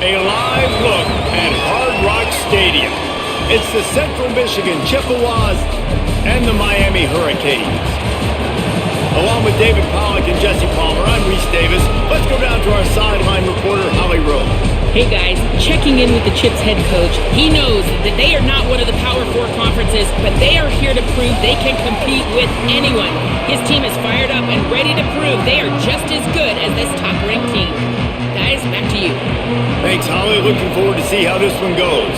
A live look at Hard Rock Stadium. It's the Central Michigan Chippewas and the Miami Hurricanes. Along with David Pollack and Jesse Palmer, I'm Reese Davis. Let's go down to our sideline reporter, Holly Rowe. Hey guys, checking in with the Chips head coach. He knows that they are not one of the Power 4 conferences, but they are here to prove they can compete with anyone. His team is fired up and ready to prove they are just as good as this top-ranked team. Guys, back to you. Thanks, Holly. Looking forward to see how this one goes.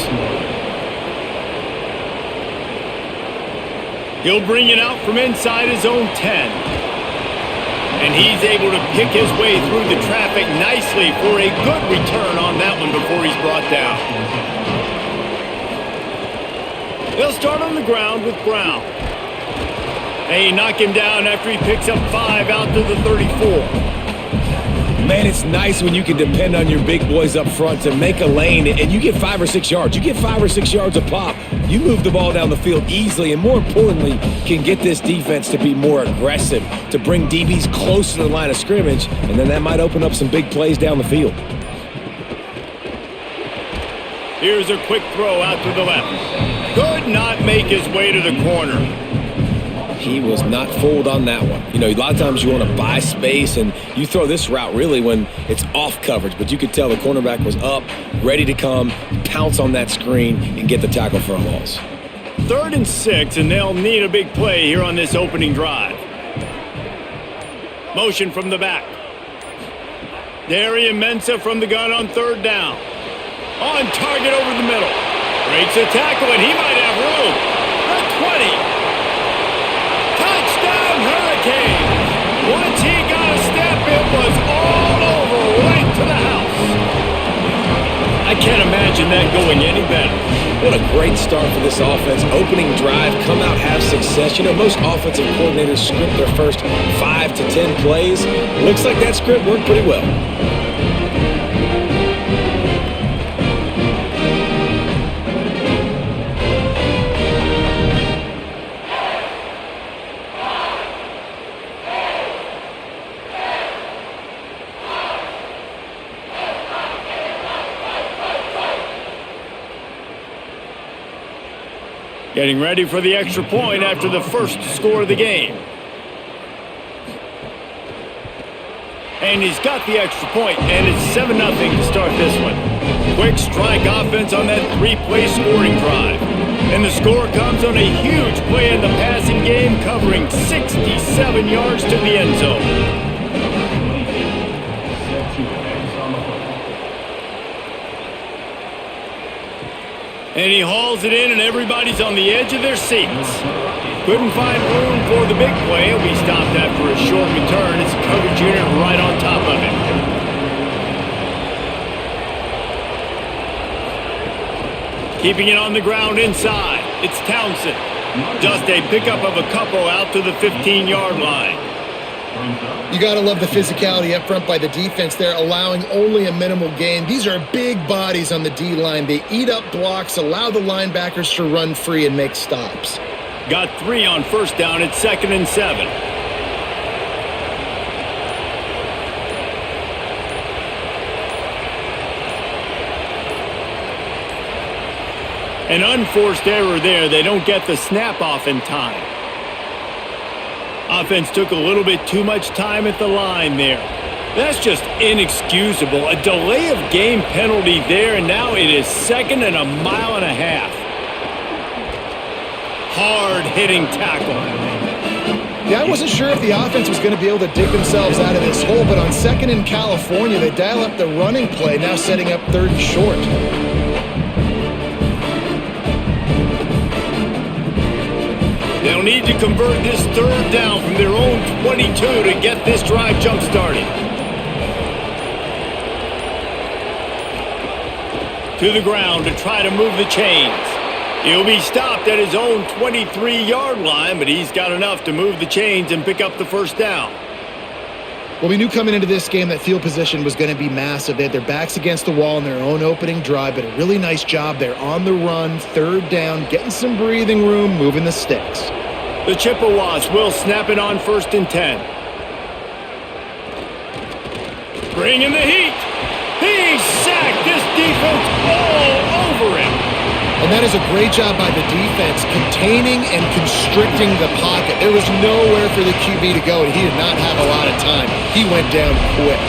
He'll bring it out from inside his own 10. And he's able to pick his way through the traffic nicely for a good return on that one before he's brought down. They'll start on the ground with Brown. They knock him down after he picks up 5 out to the 34. Man, it's nice when you can depend on your big boys up front to make a lane and you get 5 or 6 yards. You get 5 or 6 yards a pop. You move the ball down the field easily and, more importantly, can get this defense to be more aggressive, to bring DBs close to the line of scrimmage, and then that might open up some big plays down the field. Here's a quick throw out to the left. Could not make his way to the corner. He was not fooled on that one. You know, a lot of times you want to buy space, and you throw this route really when it's off coverage, but you could tell the cornerback was up, ready to come, pounce on that screen, and get the tackle for a loss. 3rd and 6, and they'll need a big play here on this opening drive. Motion from the back. Darian Mensah from the gun on 3rd down. On target over the middle. Breaks a tackle, and he might have room. The 20. Touchdown Hurricanes! Once he got a step, it was all over, right to the house. I can't imagine that going any better. What a great start for this offense. Opening drive, come out, have success. You know, most offensive coordinators script their first 5 to 10 plays. Looks like that script worked pretty well. Getting ready for the extra point after the first score of the game. And he's got the extra point, and it's 7-0 to start this one. Quick strike offense on that 3-play scoring drive. And the score comes on a huge play in the passing game, covering 67 yards to the end zone. And he hauls it in, and everybody's on the edge of their seats. Couldn't find room for the big play. He'll be stopped after a short return. It's a coverage unit right on top of him. Keeping it on the ground inside. It's Townsend. Just a pickup of a couple out to the 15-yard line. You got to love the physicality up front by the defense there, allowing only a minimal gain. These are big bodies on the D-line. They eat up blocks, allow the linebackers to run free and make stops. Got 3 on 1st down. It's 2nd and 7. An unforced error there. They don't get the snap off in time. Offense took a little bit too much time at the line there. That's just inexcusable. A delay of game penalty there, and now it is 2nd and a mile and a half. Hard-hitting tackle. Yeah, I wasn't sure if the offense was going to be able to dig themselves out of this hole, but on 2nd in California, they dial up the running play, now setting up 3rd and short. They'll need to convert this 3rd down from their own 22 to get this drive jump-started. To the ground to try to move the chains. He'll be stopped at his own 23-yard line, but he's got enough to move the chains and pick up the 1st down. Well, we knew coming into this game that field position was going to be massive. They had their backs against the wall in their own opening drive, but a really nice job there on the run, 3rd down, getting some breathing room, moving the sticks. The Chippewas will snap it on 1st and 10. Bringing the heat. He's sacked. This defense all over him. And that is a great job by the defense, containing and constricting the pocket. There was nowhere for the QB to go, and he did not have a lot of time. He went down quick.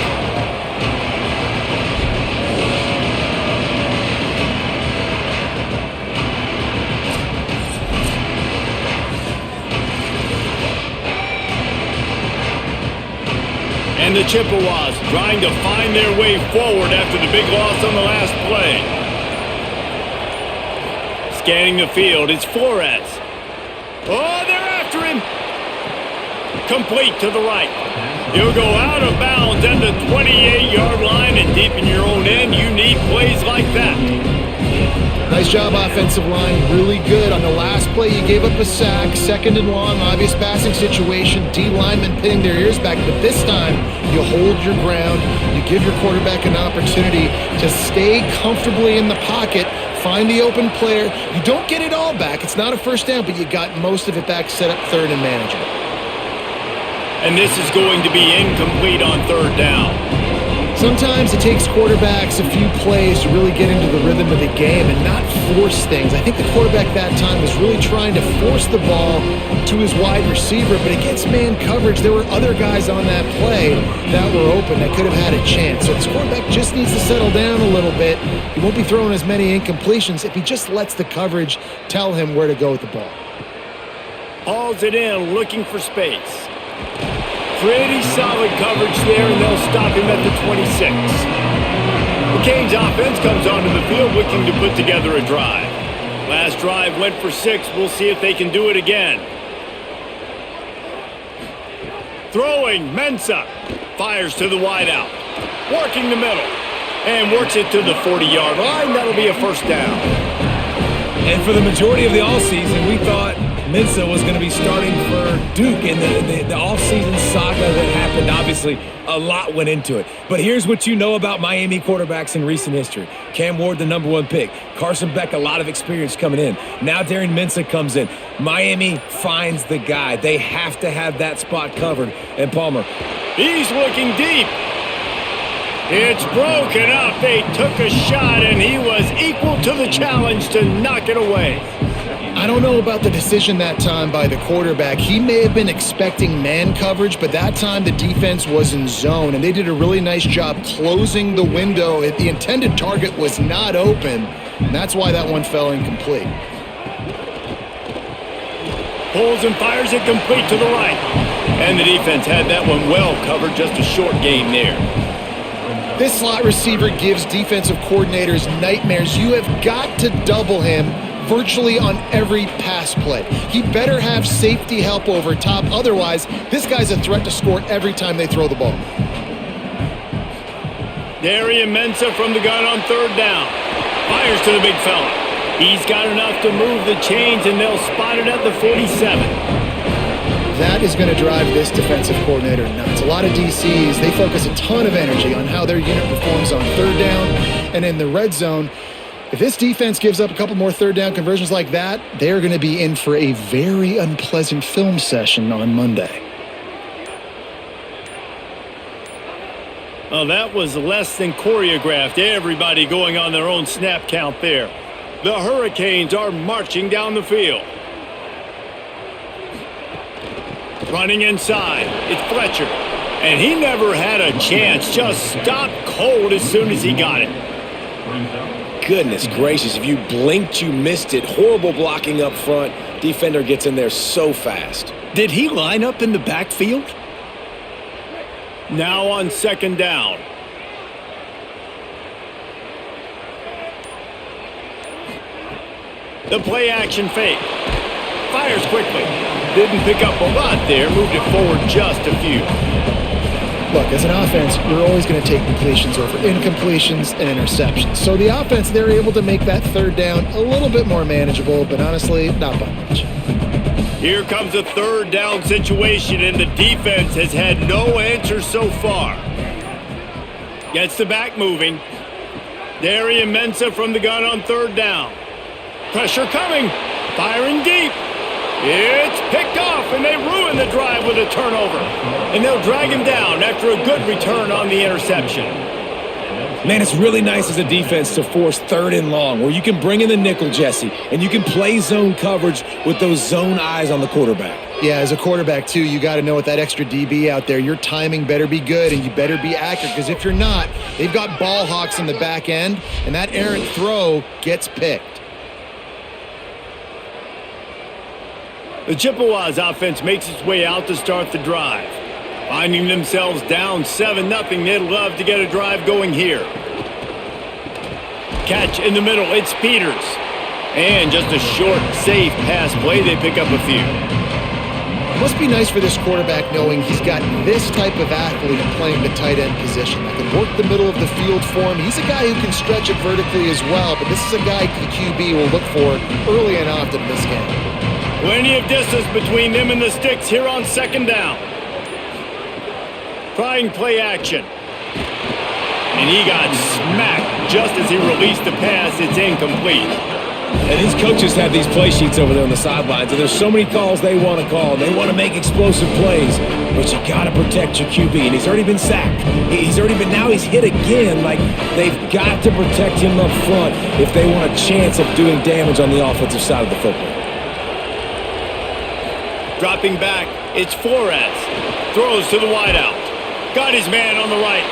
And the Chippewas trying to find their way forward after the big loss on the last play. Scanning the field, it's Flores. Oh, they're after him. Complete to the right. He'll go out of bounds at the 28-yard line, and deep in your own end, you need plays like that. Nice job, offensive line. Really good. On the last play, you gave up a sack. Second and long, obvious passing situation. D linemen pinning their ears back. But this time, you hold your ground. You give your quarterback an opportunity to stay comfortably in the pocket, find the open player. You don't get it all back. It's not a first down, but you got most of it back, set up third and manageable. And this is going to be incomplete on third down. Sometimes it takes quarterbacks a few plays to really get into the rhythm of the game and not force things. I think the quarterback that time was really trying to force the ball to his wide receiver, but against man coverage, there were other guys on that play that were open that could have had a chance. So this quarterback just needs to settle down a little bit. He won't be throwing as many incompletions if he just lets the coverage tell him where to go with the ball. Hauls it in, looking for space. Pretty solid coverage there, and they'll stop him at the 26. The Canes offense comes onto the field looking to put together a drive. Last drive went for 6. We'll see if they can do it again. Throwing, Mensah. Fires to the wideout. Working the middle. And works it to the 40-yard line. That'll be a first down. And for the majority of the offseason, we thought Mensah was going to be starting for Duke, and the offseason saga that happened, obviously, a lot went into it. But here's what you know about Miami quarterbacks in recent history. Cam Ward, the #1 pick. Carson Beck, a lot of experience coming in. Now Darren Mensah comes in. Miami finds the guy. They have to have that spot covered. And Palmer. He's looking deep. It's broken up. They took a shot, and he was equal to the challenge to knock it away. I don't know about the decision that time by the quarterback. He may have been expecting man coverage, but that time the defense was in zone, and they did a really nice job closing the window. The intended target was not open, and that's why that one fell incomplete. Pulls and fires it complete to the right. And the defense had that one well covered, just a short game there. This slot receiver gives defensive coordinators nightmares. You have got to double him virtually on every pass play. He better have safety help over top. Otherwise, this guy's a threat to score every time they throw the ball. Darren Mensah from the gun on third down. Fires to the big fella. He's got enough to move the chains, and they'll spot it at the 47. That is going to drive this defensive coordinator nuts. A lot of DCs, they focus a ton of energy on how their unit performs on third down and in the red zone. If this defense gives up a couple more third down conversions like that, they're going to be in for a very unpleasant film session on Monday. Well, that was less than choreographed. Everybody going on their own snap count there. The Hurricanes are marching down the field. Running inside, it's Fletcher. And he never had a chance, just stopped cold as soon as he got it. Goodness gracious, if you blinked, you missed it. Horrible blocking up front. Defender gets in there so fast. Did he line up in the backfield? Now on second down. The play action fake. Fires quickly. Didn't pick up a lot there. Moved it forward just a few. Look, as an offense, you're always going to take completions over incompletions and interceptions. So the offense, they're able to make that third down a little bit more manageable, but honestly, not by much. Here comes a third down situation, and the defense has had no answer so far. Gets the back moving. Darren Mensah from the gun on third down. Pressure coming. Firing deep. It's picked off, and they ruin the drive with a turnover. And they'll drag him down after a good return on the interception. Man, it's really nice as a defense to force 3rd and long, where you can bring in the nickel, Jesse, and you can play zone coverage with those zone eyes on the quarterback. Yeah, as a quarterback, too, you got to know with that extra DB out there, your timing better be good and you better be accurate, because if you're not, they've got ball hawks in the back end, and that errant throw gets picked. The Chippewas offense makes its way out to start the drive. Finding themselves down 7-0, they'd love to get a drive going here. Catch in the middle, it's Peters. And just a short, safe pass play, they pick up a few. It must be nice for this quarterback knowing he's got this type of athlete playing the tight end position that can work the middle of the field for him. He's a guy who can stretch it vertically as well, but this is a guy the QB will look for early and often in this game. Plenty of distance between them and the sticks here on 2nd down. Trying play action. And he got smacked just as he released the pass. It's incomplete. And these coaches have these play sheets over there on the sidelines, and there's so many calls they want to call. They want to make explosive plays, but you got to protect your QB. And he's already been sacked. Now he's hit again. Like, they've got to protect him up front if they want a chance of doing damage on the offensive side of the football. Dropping back, it's Flores. Throws to the wideout. Got his man on the right.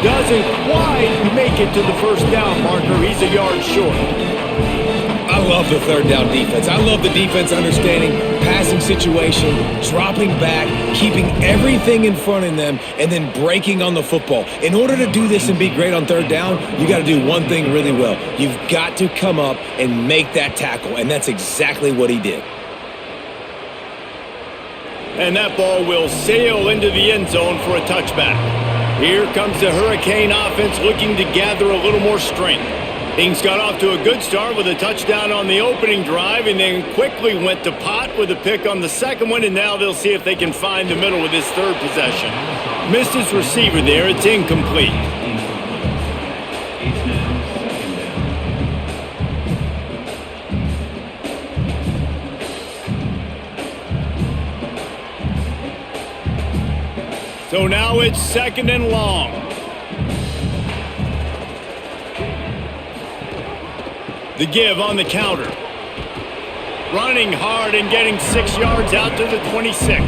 Doesn't quite make it to the 1st down marker. He's a yard short. I love the 3rd down defense. I love the defense understanding passing situation, dropping back, keeping everything in front of them, and then breaking on the football. In order to do this and be great on 3rd down, you got to do one thing really well. You've got to come up and make that tackle, and that's exactly what he did. And that ball will sail into the end zone for a touchback. Here comes the Hurricane offense looking to gather a little more strength. Things got off to a good start with a touchdown on the opening drive, and then quickly went to pot with a pick on the 2nd one, and now they'll see if they can find the middle with this 3rd possession. Missed his receiver there. It's incomplete. So now it's 2nd and long. The give on the counter. Running hard and getting 6 yards out to the 26.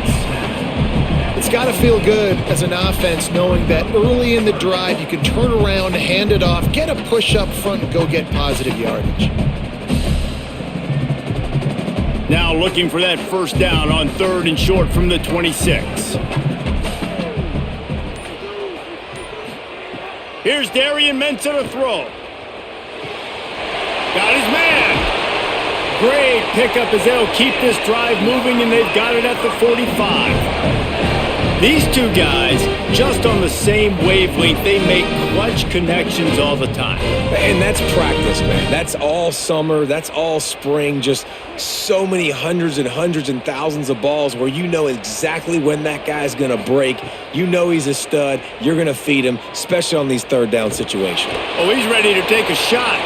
It's got to feel good as an offense knowing that early in the drive you can turn around, hand it off, get a push up front, and go get positive yardage. Now looking for that 1st down on 3rd and short from the 26. Here's Darian Mensah to throw. Got his man. Great pickup as they'll keep this drive moving, and they've got it at the 45. These two guys, just on the same wavelength, they make clutch connections all the time. And that's practice, man. That's all summer. That's all spring. Just so many hundreds and thousands of balls where you know exactly when that guy's going to break. You know he's a stud. You're going to feed him, especially on these 3rd down situations. Oh, he's ready to take a shot.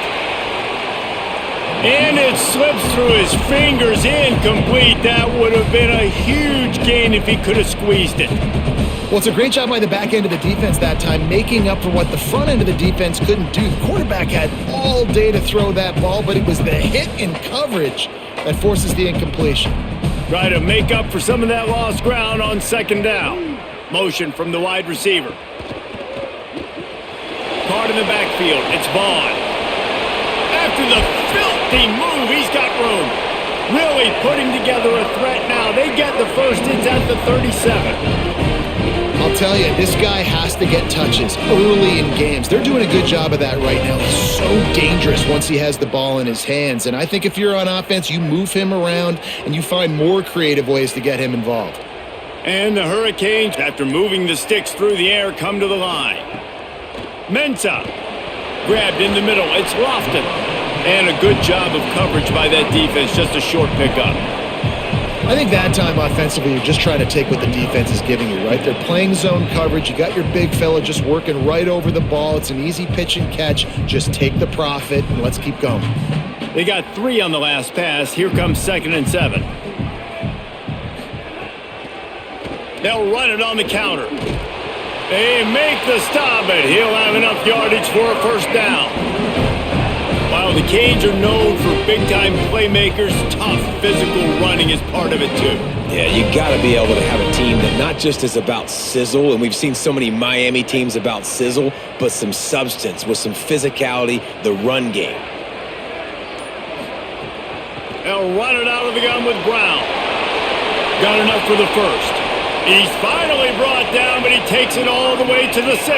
And it slips through his fingers, incomplete. That would have been a huge gain if he could have squeezed it. Well, it's a great job by the back end of the defense that time, making up for what the front end of the defense couldn't do. The quarterback had all day to throw that ball, but it was the hit in coverage that forces the incompletion. Try to make up for some of that lost ground on 2nd down. Motion from the wide receiver. Caught in the backfield. It's Vaughn. After the filthy move, he's got room. Really putting together a threat now. They get the 1st. It's at the 37. I'll tell you, this guy has to get touches early in games. They're doing a good job of that right now. He's so dangerous once he has the ball in his hands. And I think if you're on offense, you move him around and you find more creative ways to get him involved. And the Hurricanes, after moving the sticks through the air, come to the line. Mensah grabbed in the middle. It's Lofton. And a good job of coverage by that defense. Just a short pickup. I think that time offensively, you're just trying to take what the defense is giving you, right? They're playing zone coverage. You got your big fella just working right over the ball. It's an easy pitch and catch. Just take the profit and let's keep going. They got 3 on the last pass. Here comes 2nd and 7. They'll run it on the counter. They make the stop, but he'll have enough yardage for a first down. While the Canes are known for big-time playmakers, tough physical running is part of it too. Yeah, you got to be able to have a team that not just is about sizzle, and we've seen so many Miami teams about sizzle, but some substance with some physicality, the run game. They'll run it out of the gun with Brown. Got enough for the first. He's finally brought down, but he takes it all the way to the 6.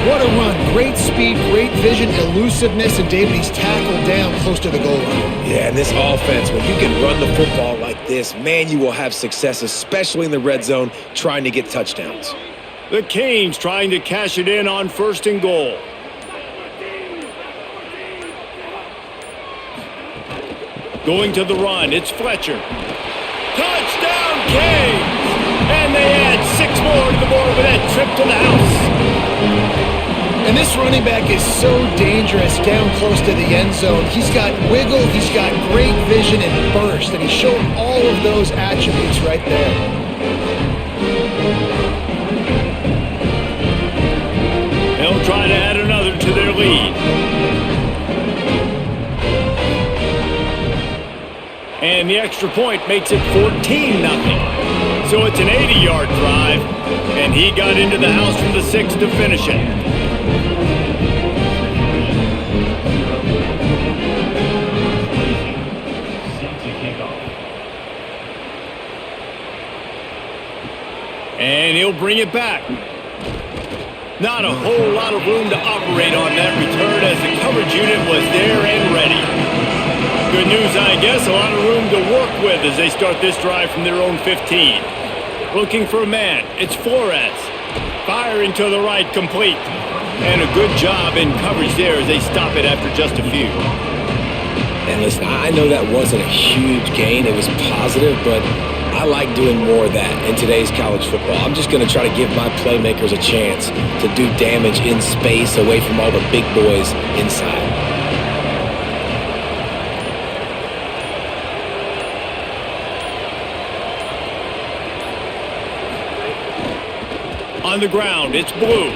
What a run. Great speed, great vision, elusiveness, and David, he's tackled down close to the goal line. Yeah, and this offense, when you can run the football like this, man, you will have success, especially in the red zone, trying to get touchdowns. The Canes trying to cash it in on 1st and goal. Going to the run, it's Fletcher. Touchdown, Canes! And they add 6 more to the board with that trip to the house. And this running back is so dangerous down close to the end zone. He's got wiggle, he's got great vision and burst, and he's shown all of those attributes right there. They'll try to add another to their lead. And the extra point makes it 14-0. So it's an 80-yard drive, and he got into the house from the 6 to finish it. And he'll bring it back. Not a whole lot of room to operate on that return as the coverage unit was there and ready. Good news, I guess, a lot of room to work with as they start this drive from their own 15. Looking for a man, it's Flores. Firing to the right, complete. And a good job in coverage there as they stop it after just a few. And listen, I know that wasn't a huge gain. It was positive, but I like doing more of that in today's college football. I'm just going to try to give my playmakers a chance to do damage in space away from all the big boys inside. On the ground, it's Blue.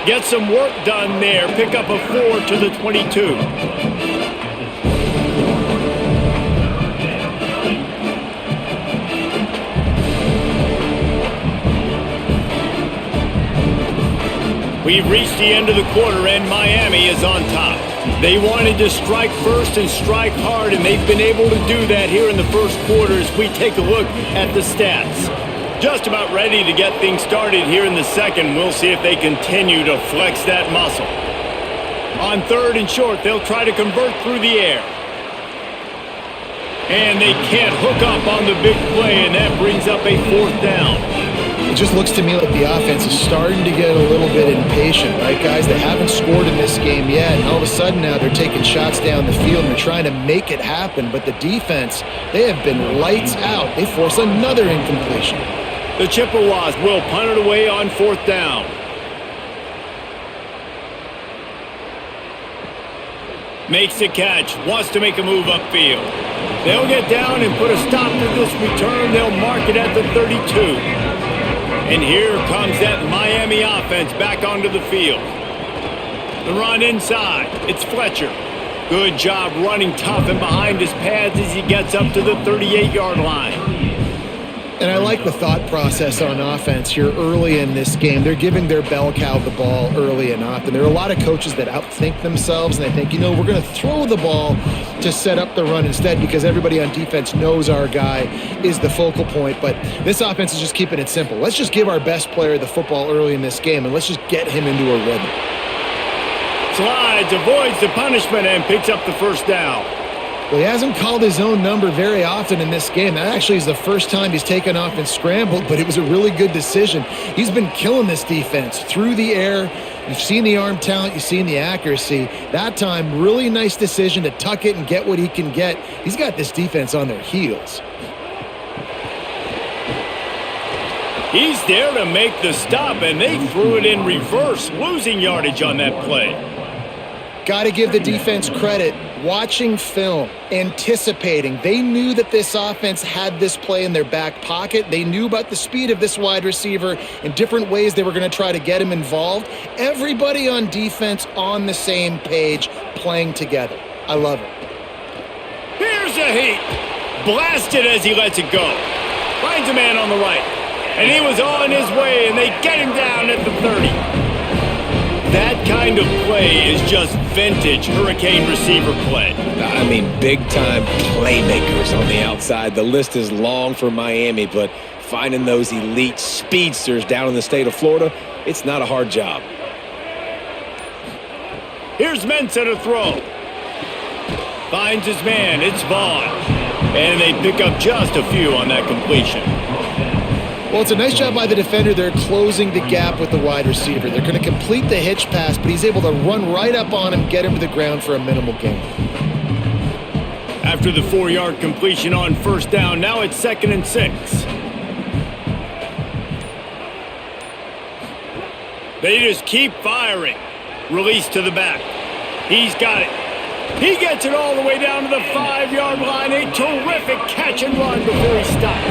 Get some work done there. Pick up a 4 to the 22. We've reached the end of the quarter, and Miami is on top. They wanted to strike first and strike hard, and they've been able to do that here in the first quarter as we take a look at the stats. Just about ready to get things started here in the second. We'll see if they continue to flex that muscle. On 3rd and short, they'll try to convert through the air. And they can't hook up on the big play, and that brings up a 4th down. It just looks to me like the offense is starting to get a little bit impatient, right, guys? They haven't scored in this game yet, and all of a sudden now they're taking shots down the field and they're trying to make it happen. But the defense, they have been lights out. They force another incompletion. The Chippewas will punt it away on 4th down. Makes the catch, wants to make a move upfield. They'll get down and put a stop to this return. They'll mark it at the 32. And here comes that Miami offense back onto the field. The run inside. It's Fletcher. Good job running tough and behind his pads as he gets up to the 38-yard line. And I like the thought process on offense here early in this game. They're giving their bell cow the ball early and often. There are a lot of coaches that outthink themselves, and they think, we're going to throw the ball to set up the run instead because everybody on defense knows our guy is the focal point. But this offense is just keeping it simple. Let's just give our best player the football early in this game, and let's just get him into a rhythm. Slides, avoids the punishment, and picks up the first down. Well, he hasn't called his own number very often in this game. That actually is the first time he's taken off and scrambled, but it was a really good decision. He's been killing this defense through the air. You've seen the arm talent. You've seen the accuracy. That time, really nice decision to tuck it and get what he can get. He's got this defense on their heels. He's there to make the stop, and they threw it in reverse, losing yardage on that play. Got to give the defense credit. Watching film, anticipating. They knew that this offense had this play in their back pocket. They knew about the speed of this wide receiver and different ways they were going to try to get him involved. Everybody on defense on the same page, playing together. I love it. Here's a heat. Blasted as he lets it go. Finds a man on the right. And he was on his way, and they get him down at the 30. That kind of play is just vintage Hurricane receiver play. I mean, big-time playmakers on the outside. The list is long for Miami, but finding those elite speedsters down in the state of Florida, it's not a hard job. Here's Mensah to throw. Finds his man. It's Vaughn. And they pick up just a few on that completion. Well, it's a nice job by the defender. They're closing the gap with the wide receiver. They're going to complete the hitch pass, but he's able to run right up on him, get him to the ground for a minimal gain. After the 4-yard completion on first down, now it's 2nd and 6. They just keep firing. Release to the back. He's got it. He gets it all the way down to the 5-yard line. A terrific catch and run before he stopped.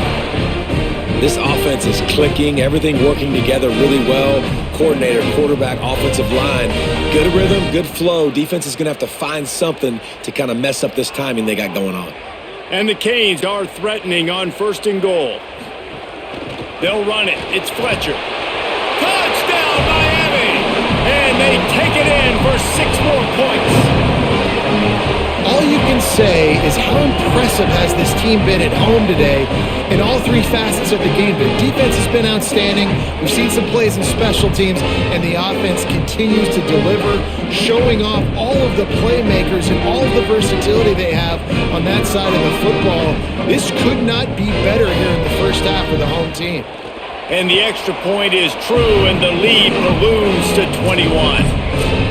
This offense is clicking, everything working together really well. Coordinator, quarterback, offensive line. Good rhythm, good flow. Defense is going to have to find something to kind of mess up this timing they got going on. And the Canes are threatening on 1st and goal. They'll run it. It's Fletcher. Touchdown, Miami! And they take it in for 6 more points. All you can say is how impressive has this team been at home today in all 3 facets of the game. The defense has been outstanding. We've seen some plays in special teams, and the offense continues to deliver, showing off all of the playmakers and all of the versatility they have on that side of the football. This could not be better here in the first half for the home team. And the extra point is true, and the lead balloons to 21.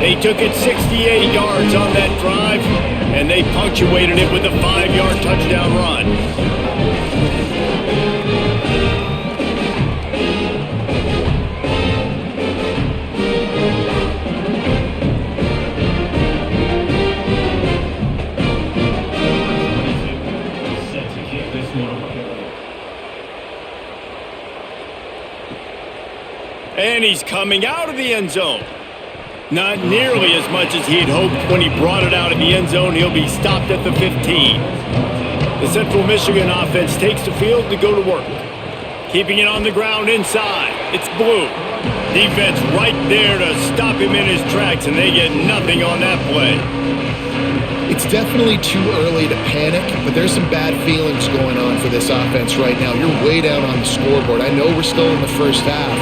They took it 68 yards on that drive, and they punctuated it with a 5-yard touchdown run. And he's coming out of the end zone. Not nearly as much as he had hoped when he brought it out of the end zone. He'll be stopped at the 15. The Central Michigan offense takes the field to go to work. Keeping it on the ground inside. It's Blue. Defense right there to stop him in his tracks, and they get nothing on that play. It's definitely too early to panic, but there's some bad feelings going on for this offense right now. You're way down on the scoreboard. I know we're still in the first half,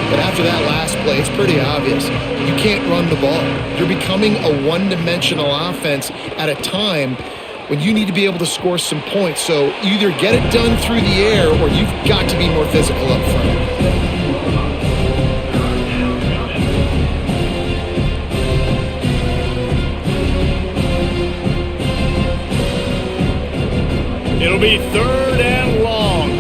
but after that last play, it's pretty obvious. You can't run the ball. You're becoming a one-dimensional offense at a time when you need to be able to score some points. So either get it done through the air or you've got to be more physical up front. It'll be 3rd and long.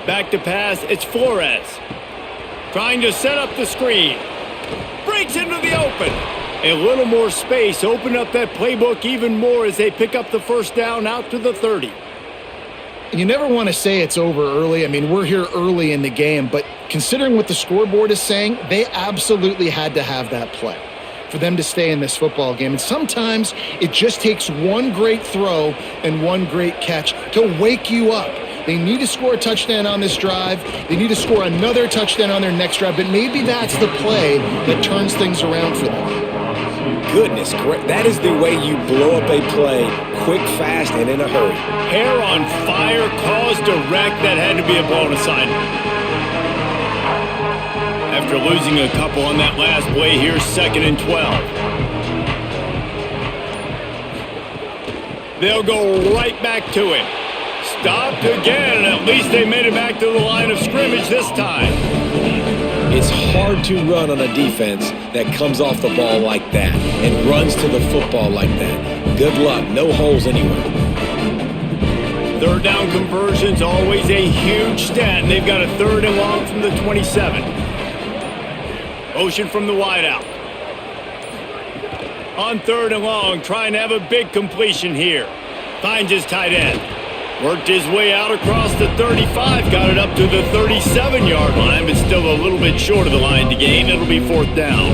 Back to pass, it's Flores. Trying to set up the screen. Breaks into the open. A little more space, open up that playbook even more as they pick up the first down out to the 30. You never want to say it's over early. I mean, we're here early in the game, but considering what the scoreboard is saying, they absolutely had to have that play for them to stay in this football game. And sometimes it just takes one great throw and one great catch to wake you up. They need to score a touchdown on this drive. They need to score another touchdown on their next drive, but maybe that's the play that turns things around for them. Goodness, that is the way you blow up a play, quick, fast, and in a hurry. Hair on fire, cause direct. That had to be a blown assignment. After losing a couple on that last play, here's 2nd and 12. They'll go right back to him. Stopped again. At least they made it back to the line of scrimmage this time. It's hard to run on a defense that comes off the ball like that and runs to the football like that. Good luck. No holes anywhere. 3rd down conversion's always a huge stat, and they've got a 3rd and long from the 27. Motion from the wideout. On 3rd and long, trying to have a big completion here. Finds his tight end. Worked his way out across the 35, got it up to the 37-yard line, but still a little bit short of the line to gain. It'll be 4th down.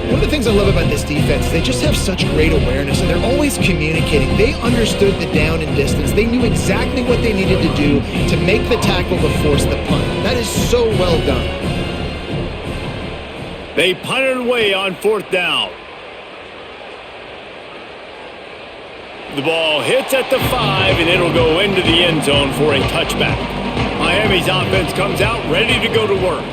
One of the things I love about this defense, they just have such great awareness, and they're always communicating. They understood the down and distance. They knew exactly what they needed to do to make the tackle to force the punt. That is so well done. They punted away on 4th down. The ball hits at the 5, and it'll go into the end zone for a touchback. Miami's offense comes out ready to go to work.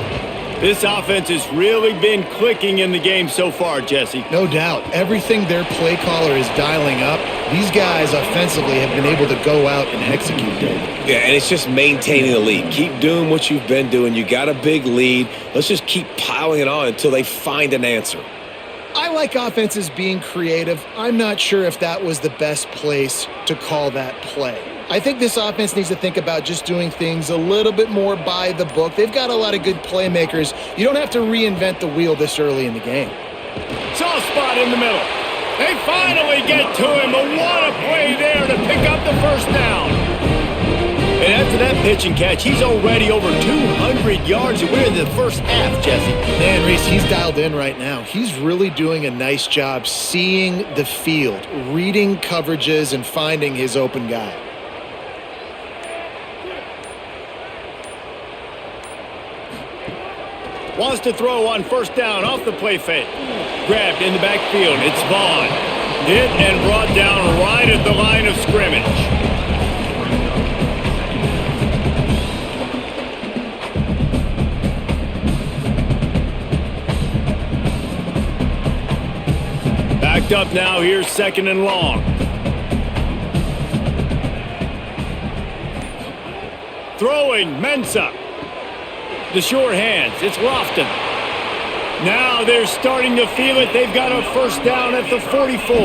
This offense has really been clicking in the game so far, Jesse. No doubt. Everything their play caller is dialing up, these guys offensively have been able to go out and execute, David. Yeah, and it's just maintaining the lead. Keep doing what you've been doing. You got a big lead. Let's just keep piling it on until they find an answer. I like offenses being creative. I'm not sure if that was the best place to call that play. I think this offense needs to think about just doing things a little bit more by the book. They've got a lot of good playmakers. You don't have to reinvent the wheel this early in the game. Soft spot in the middle. They finally get to him, but what a play there to pick up the 1st down. And after that pitch and catch, he's already over 200 yards, and we're in the first half, Jesse. Man, Reese, he's dialed in right now. He's really doing a nice job seeing the field, reading coverages, and finding his open guy. Wants to throw on 1st down off the play fake. Grabbed in the backfield. It's Vaughn. Hit and brought down right at the line of scrimmage. Backed up now. Here's 2nd and long. Throwing Mensah. The short hands. It's Lofton. Now they're starting to feel it. They've got a 1st down at the 44.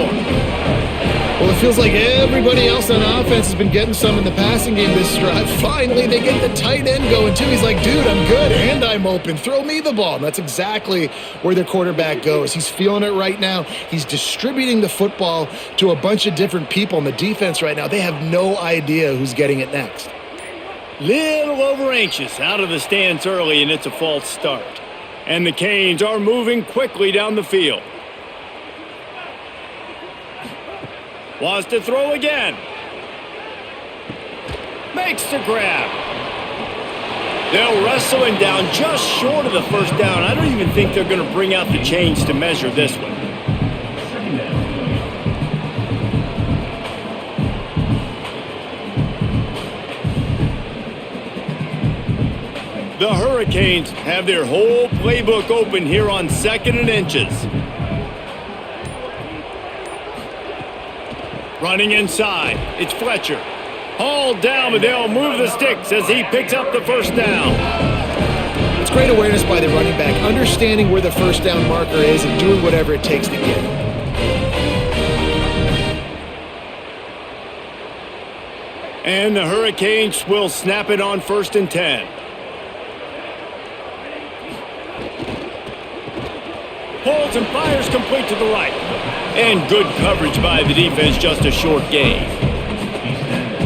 Well, it feels like everybody else on offense has been getting some in the passing game this drive. Finally, they get the tight end going, too. He's like, dude, I'm good, and I'm open. Throw me the ball. And that's exactly where their quarterback goes. He's feeling it right now. He's distributing the football to a bunch of different people in the defense right now. They have no idea who's getting it next. Little over anxious out of the stance early, and it's a false start. And the Canes are moving quickly down the field. Wants to throw again. Makes the grab. They'll wrestle him down just short of the 1st down. I don't even think they're going to bring out the chains to measure this one. The Hurricanes have their whole playbook open here on 2nd and inches. Running inside, it's Fletcher. Hauled down, but they'll move the sticks as he picks up the 1st down. It's great awareness by the running back, understanding where the 1st down marker is and doing whatever it takes to get it. And the Hurricanes will snap it on 1st and 10. Holds and fires complete to the right. And good coverage by the defense, just a short gain.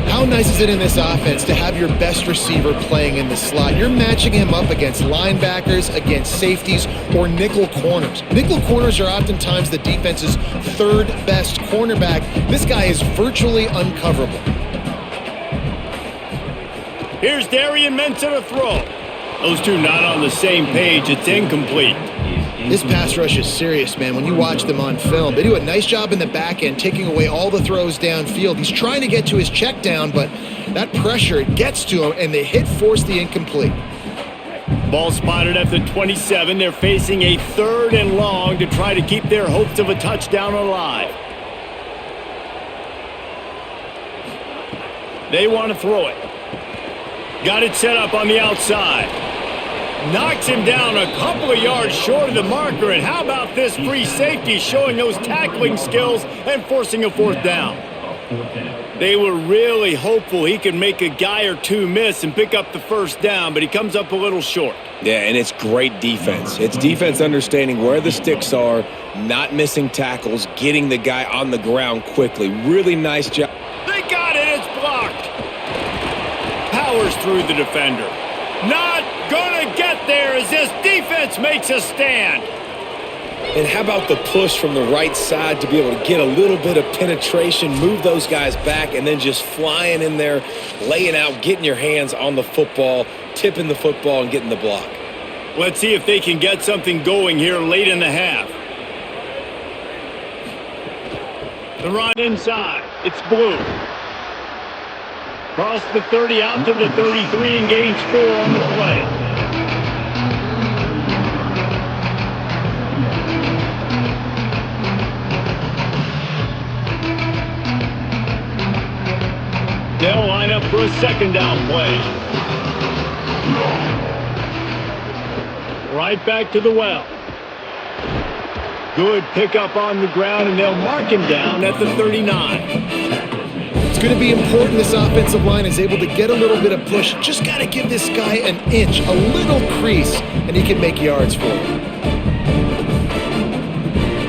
How nice is it in this offense to have your best receiver playing in the slot? You're matching him up against linebackers, against safeties, or nickel corners. Nickel corners are oftentimes the defense's 3rd best cornerback. This guy is virtually uncoverable. Here's Darian Mensah to throw. Those two not on the same page. It's incomplete. This pass rush is serious, man. When you watch them on film, they do a nice job in the back end, taking away all the throws downfield. He's trying to get to his check down, but that pressure gets to him, and the hit forced the incomplete. Ball spotted at the 27. They're facing a 3rd and long to try to keep their hopes of a touchdown alive. They want to throw it. Got it set up on the outside. Knocks him down a couple of yards short of the marker. And how about this free safety showing those tackling skills and forcing a 4th down? They were really hopeful he could make a guy or two miss and pick up the first down, but he comes up a little short. Yeah, and it's great defense. It's defense understanding where the sticks are, not missing tackles, getting the guy on the ground quickly. Really nice job. They got it. It's blocked. Powers through the defender. Not gonna get there as this defense makes a stand. And how about the push from the right side to be able to get a little bit of penetration, move those guys back, and then just flying in there, laying out, getting your hands on the football, tipping the football, and getting the block. Let's see if they can get something going here late in the half. The run inside. It's Blue. Cross the 30 out to the 33 and gains 4 on the play. They'll line up for a second down play. Right back to the well. Good pickup on the ground, and they'll mark him down at the 39. It's going to be important this offensive line is able to get a little bit of push. Just got to give this guy an inch, a little crease, and he can make yards for you.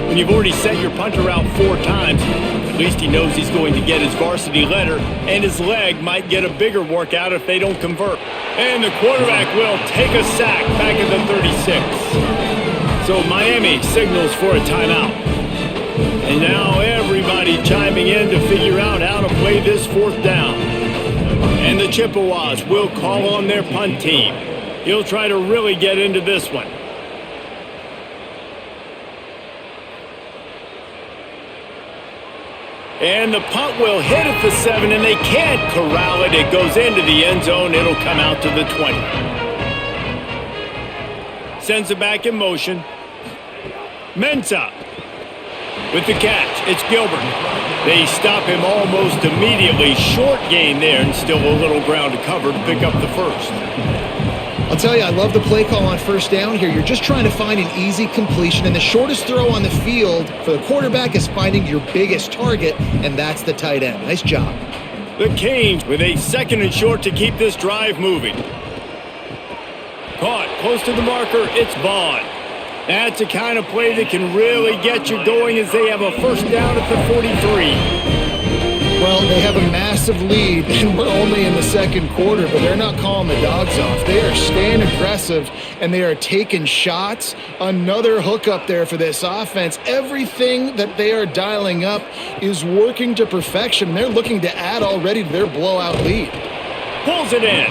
When you've already sent your punter out 4 times, at least he knows he's going to get his varsity letter, and his leg might get a bigger workout if they don't convert. And the quarterback will take a sack back at the 36. So Miami signals for a timeout. And now everybody chiming in to figure out how to play this 4th down. And the Chippewas will call on their punt team. He'll try to really get into this one. And the punt will hit at the 7, and they can't corral it. It goes into the end zone. It'll come out to the 20. Sends it back in motion. Mensah with the catch. It's Gilbert. They stop him almost immediately. Short gain there, and still a little ground to cover to pick up the first. I'll tell you, I love the play call on 1st down here. You're just trying to find an easy completion, and the shortest throw on the field for the quarterback is finding your biggest target, and that's the tight end. Nice job. The Canes with a 2nd and short to keep this drive moving. Caught close to the marker. It's Vaughn. That's a kind of play that can really get you going as they have a 1st down at the 43. Well, they have a massive lead, and we're only in the 2nd quarter, but they're not calling the dogs off. They are staying aggressive, and they are taking shots. Another hookup there for this offense. Everything that they are dialing up is working to perfection. They're looking to add already to their blowout lead. Pulls it in.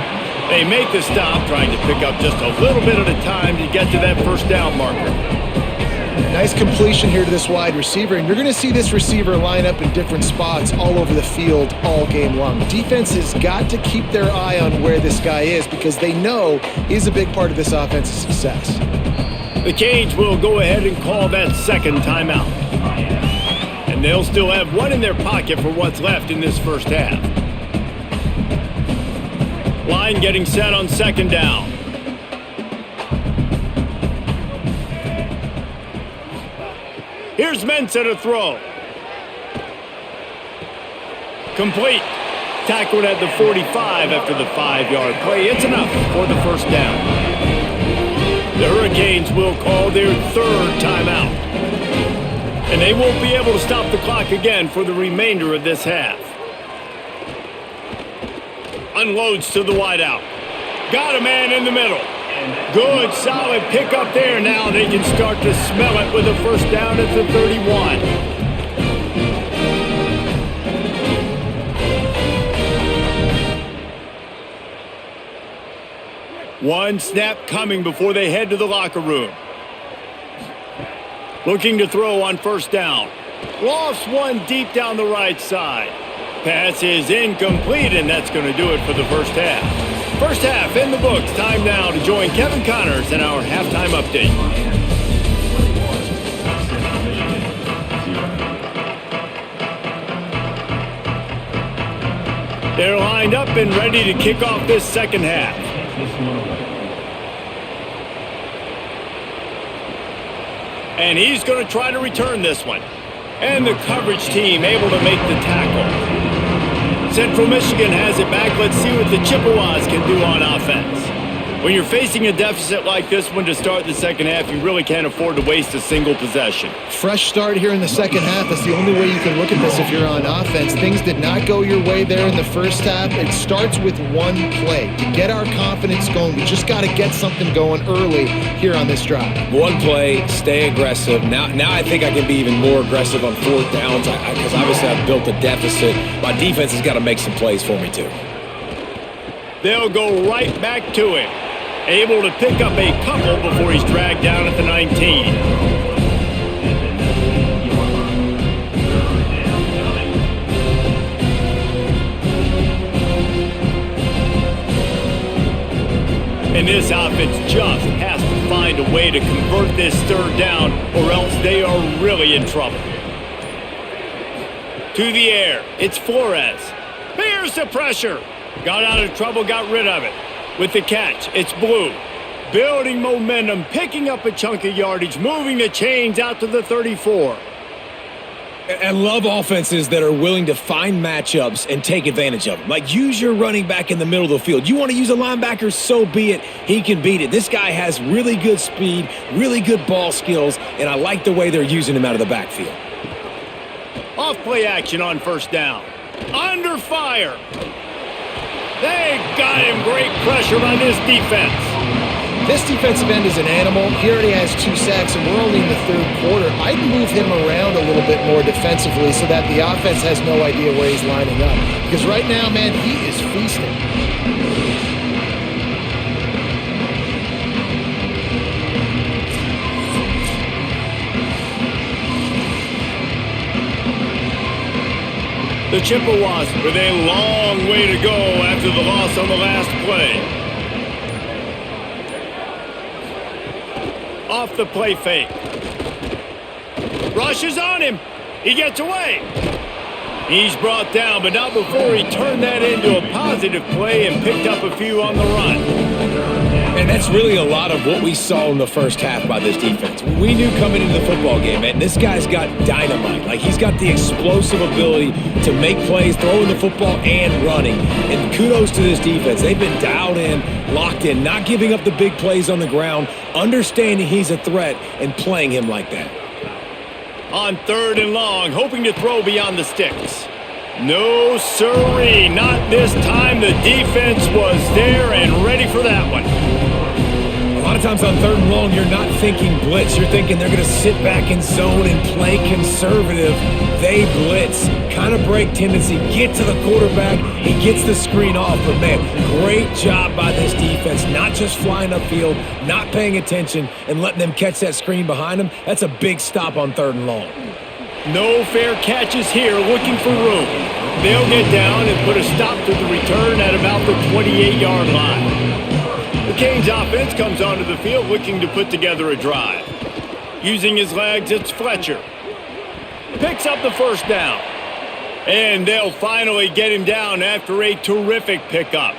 They make the stop, trying to pick up just a little bit at a time to get to that 1st down marker. Nice completion here to this wide receiver, and you're going to see this receiver line up in different spots all over the field all game long. Defense has got to keep their eye on where this guy is because they know he's a big part of this offense's success. The Canes will go ahead and call that 2nd timeout. And they'll still have 1 in their pocket for what's left in this 1st half. Line getting set on 2nd down. Here's Mensah to throw. Complete. Tackled at the 45 after the 5-yard play. It's enough for the 1st down. The Hurricanes will call their 3rd timeout. And they won't be able to stop the clock again for the remainder of this half. Unloads to the wideout. Got a man in the middle. Good, solid pickup there. Now they can start to smell it with a 1st down at the 31. One snap coming before they head to the locker room. Looking to throw on 1st down. Lofts one deep down the right side. Pass is incomplete, and that's going to do it for the 1st half. 1st half in the books. Time now to join Kevin Connors in our halftime update. They're lined up and ready to kick off this 2nd half. And he's going to try to return this one. And the coverage team able to make the tackle. Central Michigan has it back. Let's see what the Chippewas can do on offense. When you're facing a deficit like this one to start the second half, you really can't afford to waste a single possession. Fresh start here in the second half. That's the only way you can look at this if you're on offense. Things did not go your way there in the first half. It starts with one play. To get our confidence going, we just got to get something going early here on this drive. One play, stay aggressive. Now I think I can be even more aggressive on fourth downs because obviously I've built a deficit. My defense has got to make some plays for me too. They'll go right back to him. Able to pick up a couple before he's dragged down at the 19. And this offense just has to find a way to convert this third down, or else they are really in trouble. To the air, it's Flores. Here's the pressure. Got out of trouble, got rid of it. With the catch, it's Blue. Building momentum, picking up a chunk of yardage, moving the chains out to the 34. I love offenses that are willing to find matchups and take advantage of them. Like, use your running back in the middle of the field. You want to use a linebacker, so be it. He can beat it. This guy has really good speed, really good ball skills, and I like the way they're using him out of the backfield. Off play action on first down. Under fire. They got him. Great pressure by this defense. This defensive end is an animal. He already has 2 sacks, and we're only in the third quarter. I'd move him around a little bit more defensively so that the offense has no idea where he's lining up. Because right now, man, he is feasting. The Chippewas with a long way to go after the loss on the last play. Off the play fake. Rushes on him. He gets away. He's brought down, but not before he turned that into a positive play and picked up a few on the run. And that's really a lot of what we saw in the first half by this defense. We knew coming into the football game, man, this guy's got dynamite. Like, he's got the explosive ability to make plays, throwing the football and running. And kudos to this defense. They've been dialed in, locked in, not giving up the big plays on the ground, understanding he's a threat, and playing him like that. On third and long, hoping to throw beyond the sticks. No siree, not this time. The defense was there and ready for that one. A lot of times on third and long, you're not thinking blitz. You're thinking they're going to sit back in zone and play conservative. They blitz, kind of break tendency, get to the quarterback. He gets the screen off. But, man, great job by this defense, not just flying upfield, not paying attention, and letting them catch that screen behind them. That's a big stop on third and long. No fair catches here, looking for room. They'll get down and put a stop to the return at about the 28-yard line. The Canes offense comes onto the field looking to put together a drive. Using his legs, it's Fletcher. Picks up the first down. And they'll finally get him down after a terrific pickup.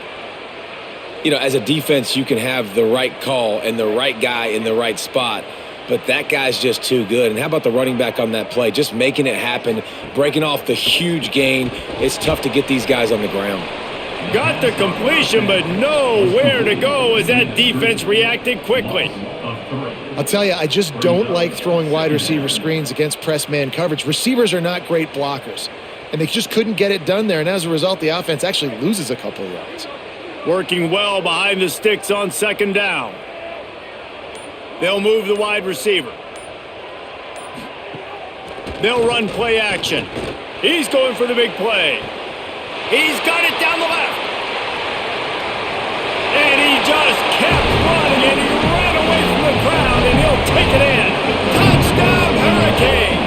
You know, as a defense, you can have the right call and the right guy in the right spot. But that guy's just too good. And how about the running back on that play? Just making it happen, breaking off the huge gain. It's tough to get these guys on the ground. Got the completion, but nowhere to go as that defense reacted quickly. I'll tell you, I just don't like throwing wide receiver screens against press man coverage. Receivers are not great blockers, and they just couldn't get it done there. And as a result, the offense actually loses a couple of yards. Working well behind the sticks on second down. They'll move the wide receiver. They'll run play action. He's going for the big play. He's got it down the left. And he just kept running, and he ran away from the crowd, and he'll take it in. Touchdown, Hurricanes!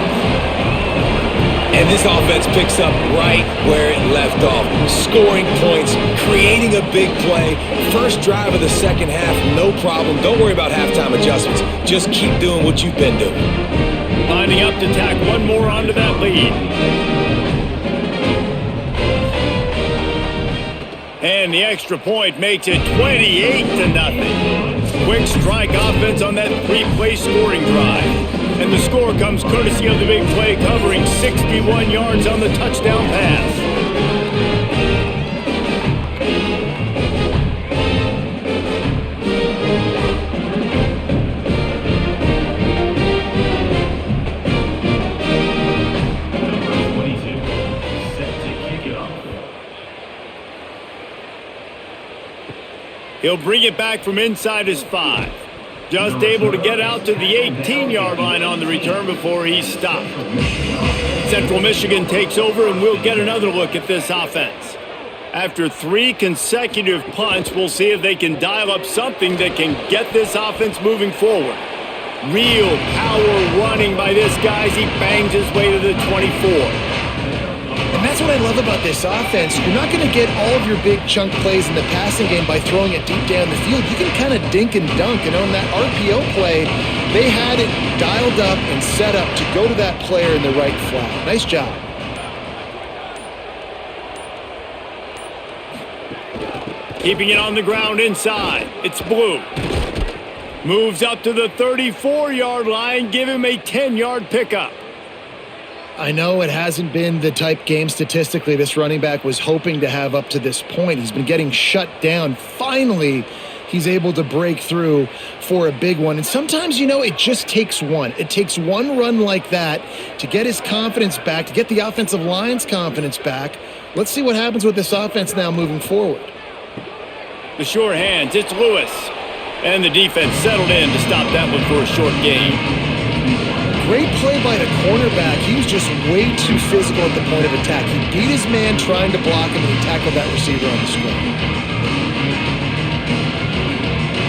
And this offense picks up right where it left off. Scoring points, creating a big play. First drive of the second half, no problem. Don't worry about halftime adjustments. Just keep doing what you've been doing. Lining up to tack one more onto that lead. And the extra point makes it 28-0. Quick strike offense on that three-play scoring drive. And the score comes courtesy of the big play covering 61 yards on the touchdown pass. He'll bring it back from inside his 5. Just able to get out to the 18-yard line on the return before he's stopped. Central Michigan takes over, and we'll get another look at this offense. After 3 consecutive punts, we'll see if they can dial up something that can get this offense moving forward. Real power running by this guy as he bangs his way to the 24. And that's what I love about this offense. You're not going to get all of your big chunk plays in the passing game by throwing it deep down the field. You can kind of dink and dunk. And on that RPO play, they had it dialed up and set up to go to that player in the right flat. Nice job. Keeping it on the ground inside. It's Blue. Moves up to the 34-yard line. Give him a 10-yard pickup. I know it hasn't been the type game statistically this running back was hoping to have up to this point. He's been getting shut down. Finally, he's able to break through for a big one. And sometimes, it just takes one. It takes one run like that to get his confidence back, to get the offensive line's confidence back. Let's see what happens with this offense now moving forward. The sure hands, it's Lewis. And the defense settled in to stop that one for a short gain. Great play by the cornerback. He was just way too physical at the point of attack. He beat his man trying to block him, and he tackled that receiver on the screen.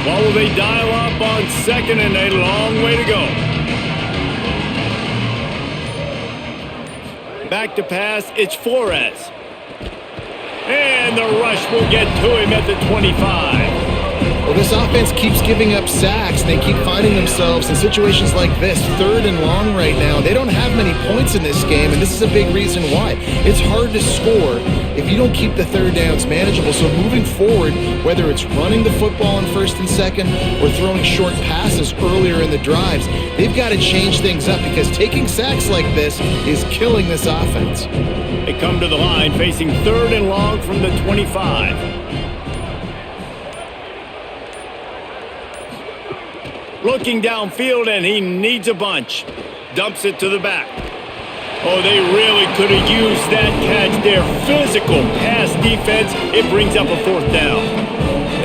Well, will they dial up on second and a long way to go? Back to pass, it's Flores. And the rush will get to him at the 25. Well, this offense keeps giving up sacks, and they keep finding themselves in situations like this, 3rd and long right now. They don't have many points in this game, and this is a big reason why. It's hard to score if you don't keep the 3rd downs manageable. So moving forward, whether it's running the football on 1st and 2nd or throwing short passes earlier in the drives, they've got to change things up because taking sacks like this is killing this offense. They come to the line facing 3rd and long from the 25. Looking downfield, and he needs a bunch. Dumps it to the back. Oh, they really could have used that catch there. Physical pass defense. It brings up a 4th down.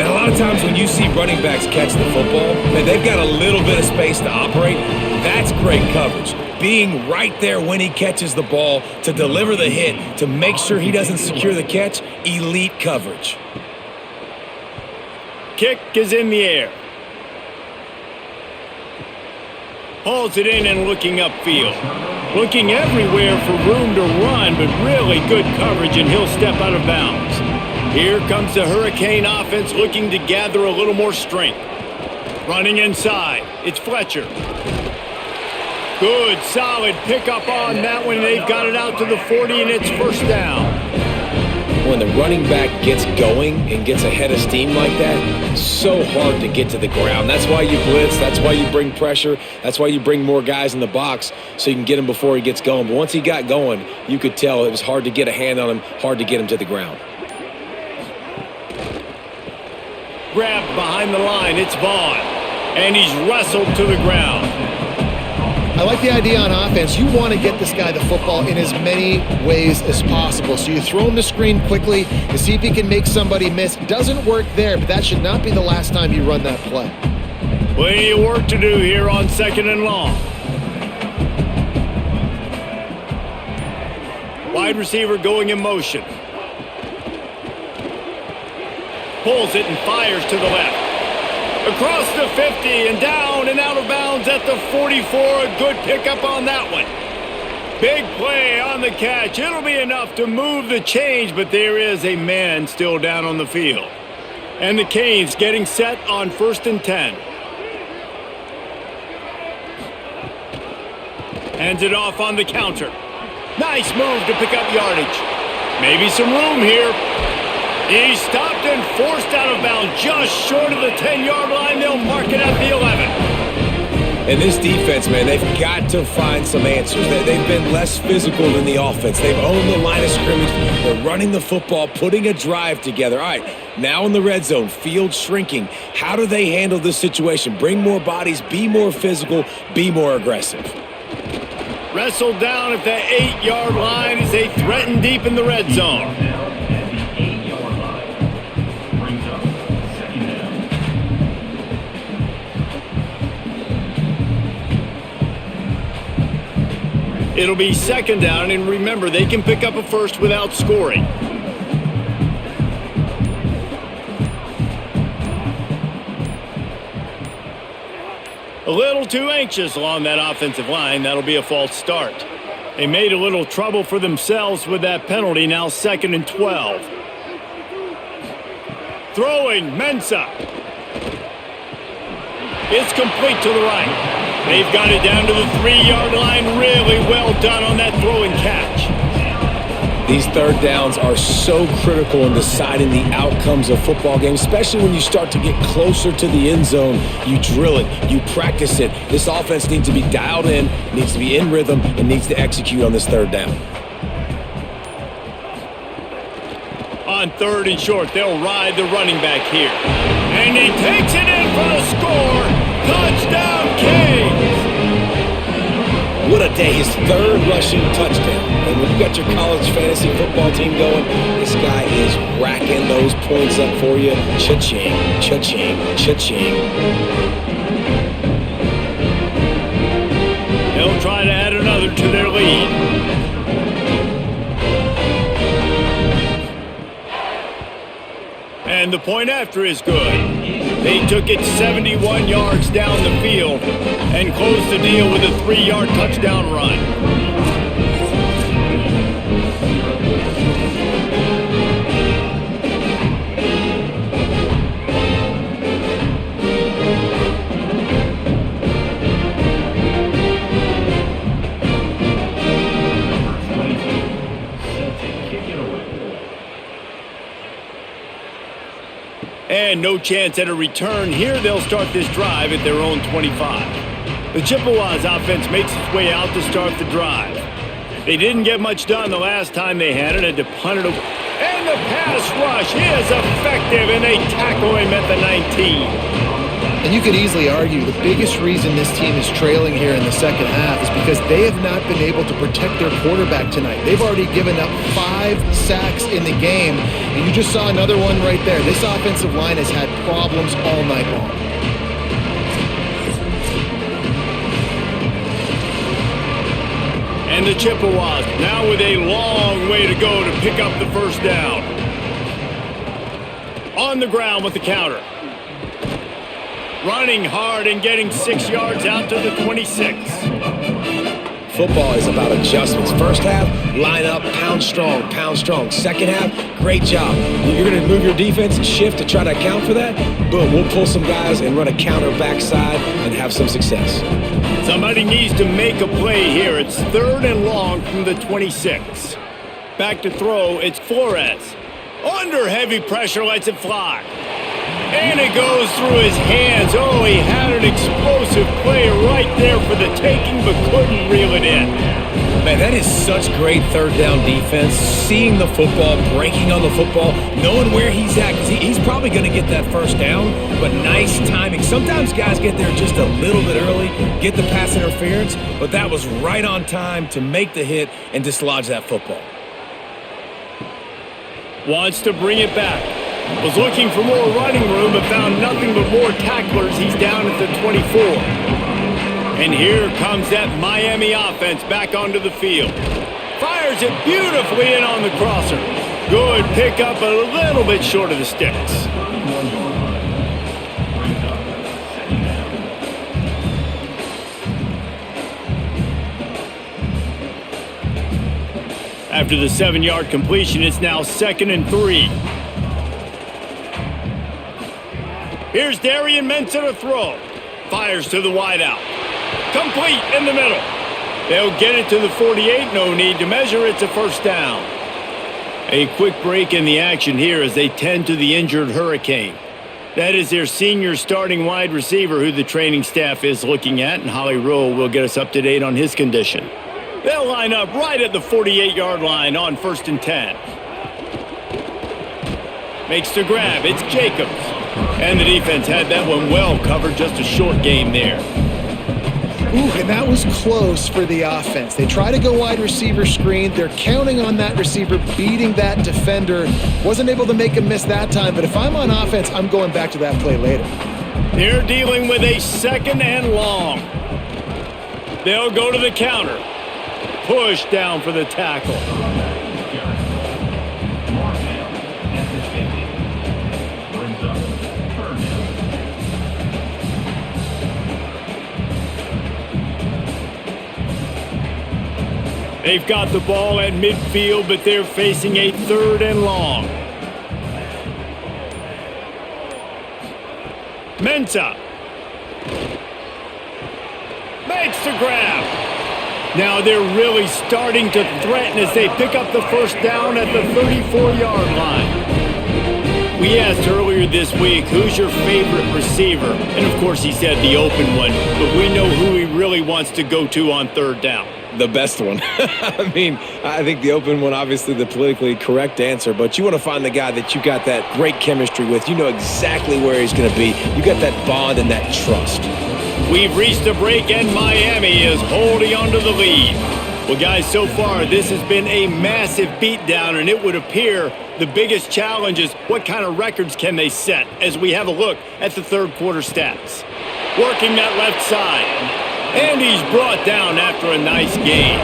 And a lot of times when you see running backs catch the football, man, they've got a little bit of space to operate. That's great coverage. Being right there when he catches the ball to deliver the hit, to make sure he doesn't secure the catch, elite coverage. Kick is in the air. Hauls it in and looking upfield. Looking everywhere for room to run, but really good coverage, and he'll step out of bounds. Here comes the Hurricane offense looking to gather a little more strength. Running inside, it's Fletcher. Good, solid pickup on that one. They've got it out to the 40, and it's 1st down. When the running back gets going and gets ahead of steam like that, so hard to get to the ground. That's why you blitz. That's why you bring pressure. That's why you bring more guys in the box so you can get him before he gets going. But once he got going, you could tell it was hard to get a hand on him, hard to get him to the ground. Grabbed behind the line, it's Vaughn. And he's wrestled to the ground. I like the idea on offense. You want to get this guy the football in as many ways as possible. So you throw him the screen quickly to see if he can make somebody miss. Doesn't work there, but that should not be the last time you run that play. Plenty of work to do here on 2nd and long. Wide receiver going in motion. Pulls it and fires to the left. Across the 50 and down and out of bounds at the 44. A good pickup on that one. Big play on the catch. It'll be enough to move the change, but there is a man still down on the field. And the Canes getting set on 1st and 10. Hands it off on the counter. Nice move to pick up yardage. Maybe some room here. He's stopped and forced out of bounds just short of the 10-yard line. They'll mark it at the 11. And this defense, man, they've got to find some answers. They've been less physical than the offense. They've owned the line of scrimmage. They're running the football, putting a drive together. All right, now in the red zone, field shrinking. How do they handle this situation? Bring more bodies, be more physical, be more aggressive. Wrestled down at the 8-yard line as they threaten deep in the red zone. It'll be second down, and remember, they can pick up a first without scoring. A little too anxious along that offensive line. That'll be a false start. They made a little trouble for themselves with that penalty. Now 2nd and 12. Throwing, Mensah. It's complete to the right. They've got it down to the 3-yard line. Really well done on that throw and catch. These third downs are so critical in deciding the outcomes of football games, especially when you start to get closer to the end zone. You drill it, you practice it. This offense needs to be dialed in, needs to be in rhythm, and needs to execute on this third down. On 3rd and short, they'll ride the running back here. And he takes it in for the score. Touchdown, Kings! What a day, his 3rd rushing touchdown. And when you got your college fantasy football team going, this guy is racking those points up for you. Cha-ching, cha-ching, cha-ching. They'll try to add another to their lead. And the point after is good. They took it 71 yards down the field and closed the deal with a 3-yard touchdown run. And no chance at a return. Here they'll start this drive at their own 25. The Chippewas offense makes its way out to start the drive. They didn't get much done the last time they had it, had to punt it away. And the pass rush is effective, and they tackle him at the 19. And you could easily argue the biggest reason this team is trailing here in the second half is because they have not been able to protect their quarterback tonight. They've already given up 5 sacks in the game, and you just saw another one right there. This offensive line has had problems all night long. And the Chippewas now with a long way to go to pick up the first down. On the ground with the counter. Running hard and getting 6 yards out to the 26. Football is about adjustments. First half, line up, pound strong, pound strong. Second half, great job. You're going to move your defense and shift to try to account for that. Boom, we'll pull some guys and run a counter backside and have some success. Somebody needs to make a play here. It's 3rd and long from the 26. Back to throw, it's Flores. Under heavy pressure, lets it fly. And it goes through his hands. Oh, he had an explosive play right there for the taking, but couldn't reel it in. Man, that is such great third down defense. Seeing the football, breaking on the football, knowing where he's at, because he's probably going to get that first down, but nice timing. Sometimes guys get there just a little bit early, get the pass interference, but that was right on time to make the hit and dislodge that football. Wants to bring it back. Was looking for more running room, but found nothing but more tacklers. He's down at the 24. And here comes that Miami offense back onto the field. Fires it beautifully in on the crosser. Good pickup, but a little bit short of the sticks. After the 7-yard completion, it's now 2nd and 3. Here's Darian Mensah to throw. Fires to the wideout. Complete in the middle. They'll get it to the 48. No need to measure. It's a first down. A quick break in the action here as they tend to the injured Hurricane. That is their senior starting wide receiver who the training staff is looking at, and Holly Rowe will get us up to date on his condition. They'll line up right at the 48-yard line on 1st and 10. Makes the grab. It's Jacobs. And the defense had that one well covered. Just a short game there. Ooh, and that was close for the offense. They try to go wide receiver screen. They're counting on that receiver beating that defender. Wasn't able to make him miss that time, but if I'm on offense, I'm going back to that play later. They're dealing with a 2nd and long. They'll go to the counter. push down for the tackle. They've got the ball at midfield, but they're facing a 3rd and long. Mensah makes the grab. Now they're really starting to threaten as they pick up the first down at the 34-yard line. We asked earlier this week, who's your favorite receiver? And of course he said the open one, but we know who he really wants to go to on 3rd down. The best one. I mean, I think the open one, obviously the politically correct answer, but you want to find the guy that you got that great chemistry with. You know exactly where he's going to be. You got that bond and that trust. We've reached a break, and Miami is holding on to the lead. Well, guys, so far this has been a massive beatdown, and it would appear the biggest challenge is what kind of records can they set as we have a look at the 3rd quarter stats. Working that left side. And he's brought down after a nice gain.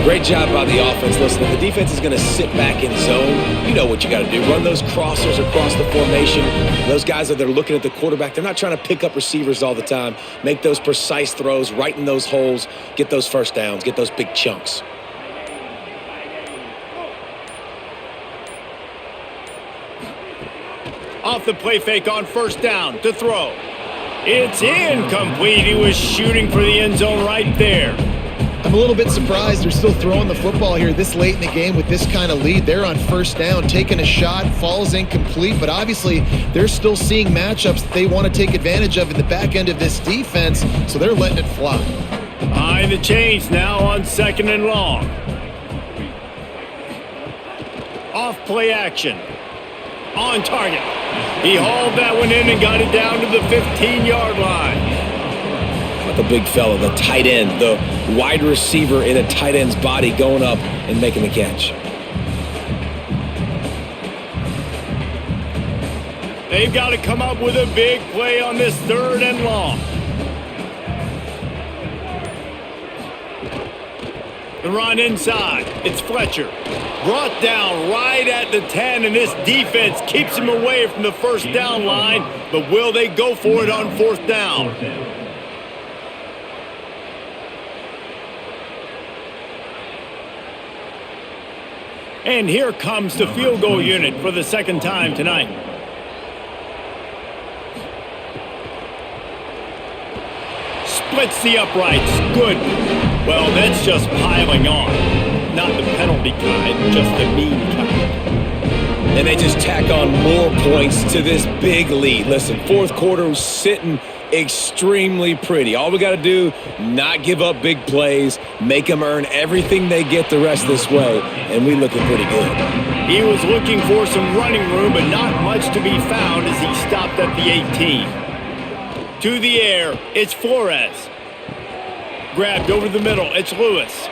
Great job by the offense. Listen, if the defense is going to sit back in zone, you know what you got to do. Run those crossers across the formation. Those guys that are looking at the quarterback, they're not trying to pick up receivers all the time. Make those precise throws, right in those holes, get those first downs, get those big chunks. Off the play fake on 1st down to throw. It's incomplete. He was shooting for the end zone right there. I'm a little bit surprised they're still throwing the football here this late in the game with this kind of lead. They're on 1st down, taking a shot, falls incomplete, but obviously they're still seeing matchups that they want to take advantage of in the back end of this defense, so they're letting it fly. Behind the chains now on 2nd and long. Off play action. On target. He hauled that one in and got it down to the 15-yard line. The big fella, the tight end, the wide receiver in a tight end's body going up and making the catch. They've got to come up with a big play on this 3rd and long. The run inside. It's Fletcher. Brought down right at the 10, and this defense keeps him away from the 1st down line. But will they go for it on 4th down? And here comes the field goal unit for the 2nd time tonight. Splits the uprights. Good. Well, that's just piling on. Not the penalty kind, just the mean kind. And they just tack on more points to this big lead. Listen, 4th quarter sitting extremely pretty. All we got to do, not give up big plays, make them earn everything they get the rest this way, and we looking pretty good. He was looking for some running room, but not much to be found as he stopped at the 18. To the air, it's Flores. Grabbed over the middle, it's Lewis.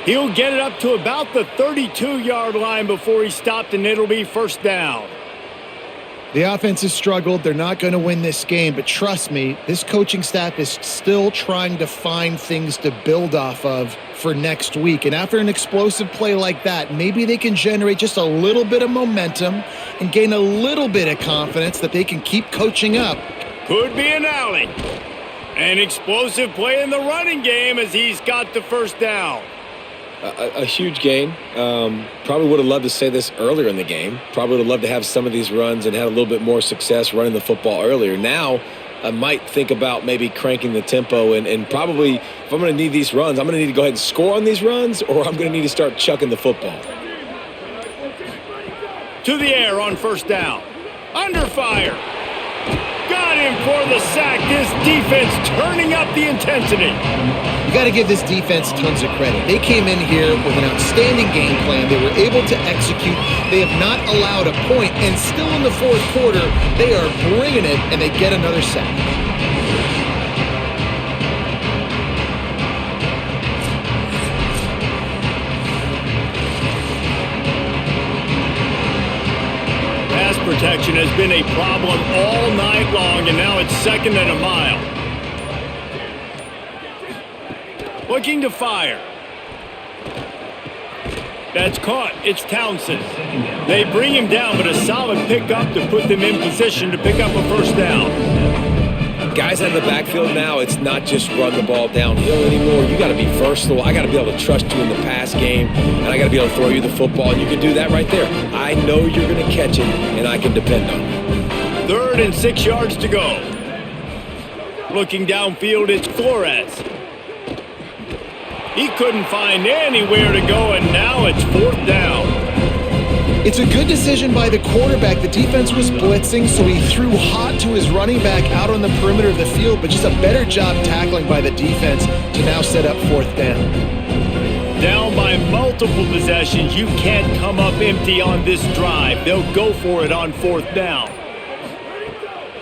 He'll get it up to about the 32-yard line before he stopped, and it'll be 1st down. The offense has struggled. They're not going to win this game, but trust me, this coaching staff is still trying to find things to build off of for next week. And after an explosive play like that, maybe they can generate just a little bit of momentum and gain a little bit of confidence that they can keep coaching up. Could be an alley. An explosive play in the running game as he's got the 1st down. A huge gain. Probably would have loved to say this earlier in the game. Probably would have loved to have some of these runs and had a little bit more success running the football earlier. Now, I might think about maybe cranking the tempo and probably, if I'm going to need these runs, I'm going to need to go ahead and score on these runs, or I'm going to need to start chucking the football. To the air on 1st down. Under fire. Got him for the sack. This defense turning up the intensity. You got to give this defense tons of credit. They came in here with an outstanding game plan. They were able to execute. They have not allowed a point, and still in the 4th quarter, they are bringing it, and they get another sack. Pass protection has been a problem all night long, and now it's 2nd and a mile. Looking to fire. That's caught. It's Townsend. They bring him down, but a solid pickup to put them in position to pick up a first down. Guys out of the backfield now, it's not just run the ball downhill anymore. You got to be versatile. I got to be able to trust you in the pass game, and I got to be able to throw you the football, and you can do that right there. I know you're going to catch it, and I can depend on it. 3rd and 6 yards to go. Looking downfield, it's Flores. He couldn't find anywhere to go, and now it's 4th down. It's a good decision by the quarterback. The defense was blitzing, so he threw hot to his running back out on the perimeter of the field, but just a better job tackling by the defense to now set up 4th down. Down by multiple possessions, you can't come up empty on this drive. They'll go for it on 4th down.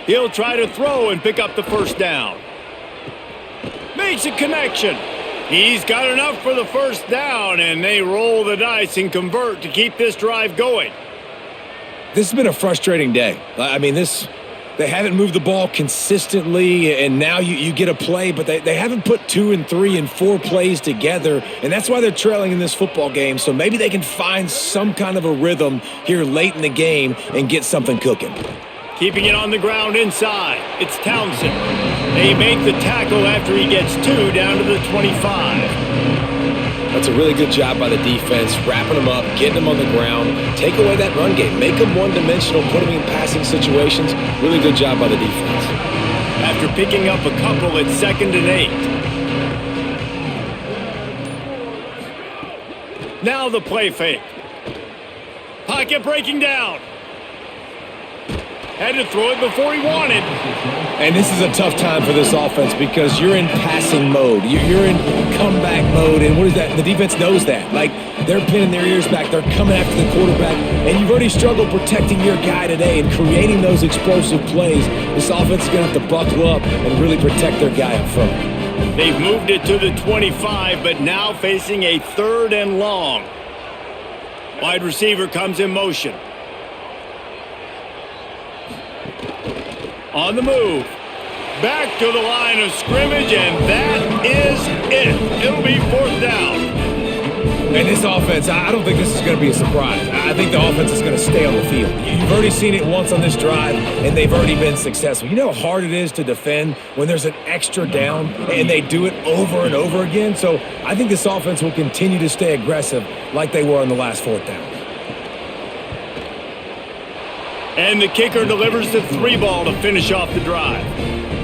He'll try to throw and pick up the first down. Makes a connection. He's got enough for the first down, and they roll the dice and convert to keep this drive going. This has been a frustrating day. I mean, they haven't moved the ball consistently, and now you get a play, but they haven't put 2 and 3 and 4 plays together, and that's why they're trailing in this football game. So maybe they can find some kind of a rhythm here late in the game and get something cooking. Keeping it on the ground inside. It's Townsend. They make the tackle after he gets 2 down to the 25. That's a really good job by the defense, wrapping them up, getting them on the ground, take away that run game, make them one-dimensional, put them in passing situations. Really good job by the defense. After picking up a couple, it's 2nd and 8. Now the play fake. Pocket breaking down. Had to throw it before he wanted. And this is a tough time for this offense because you're in passing mode. You're in comeback mode. And what is that? The defense knows that. Like, they're pinning their ears back. They're coming after the quarterback. And you've already struggled protecting your guy today and creating those explosive plays. This offense is going to have to buckle up and really protect their guy up front. They've moved it to the 25, but now facing a 3rd and long. Wide receiver comes in motion. On the move. Back to the line of scrimmage, and that is it. It'll be 4th down. And this offense, I don't think this is going to be a surprise. I think the offense is going to stay on the field. You've already seen it once on this drive, and they've already been successful. You know how hard it is to defend when there's an extra down, and they do it over and over again? So I think this offense will continue to stay aggressive like they were on the last 4th down. And the kicker delivers the 3 ball to finish off the drive.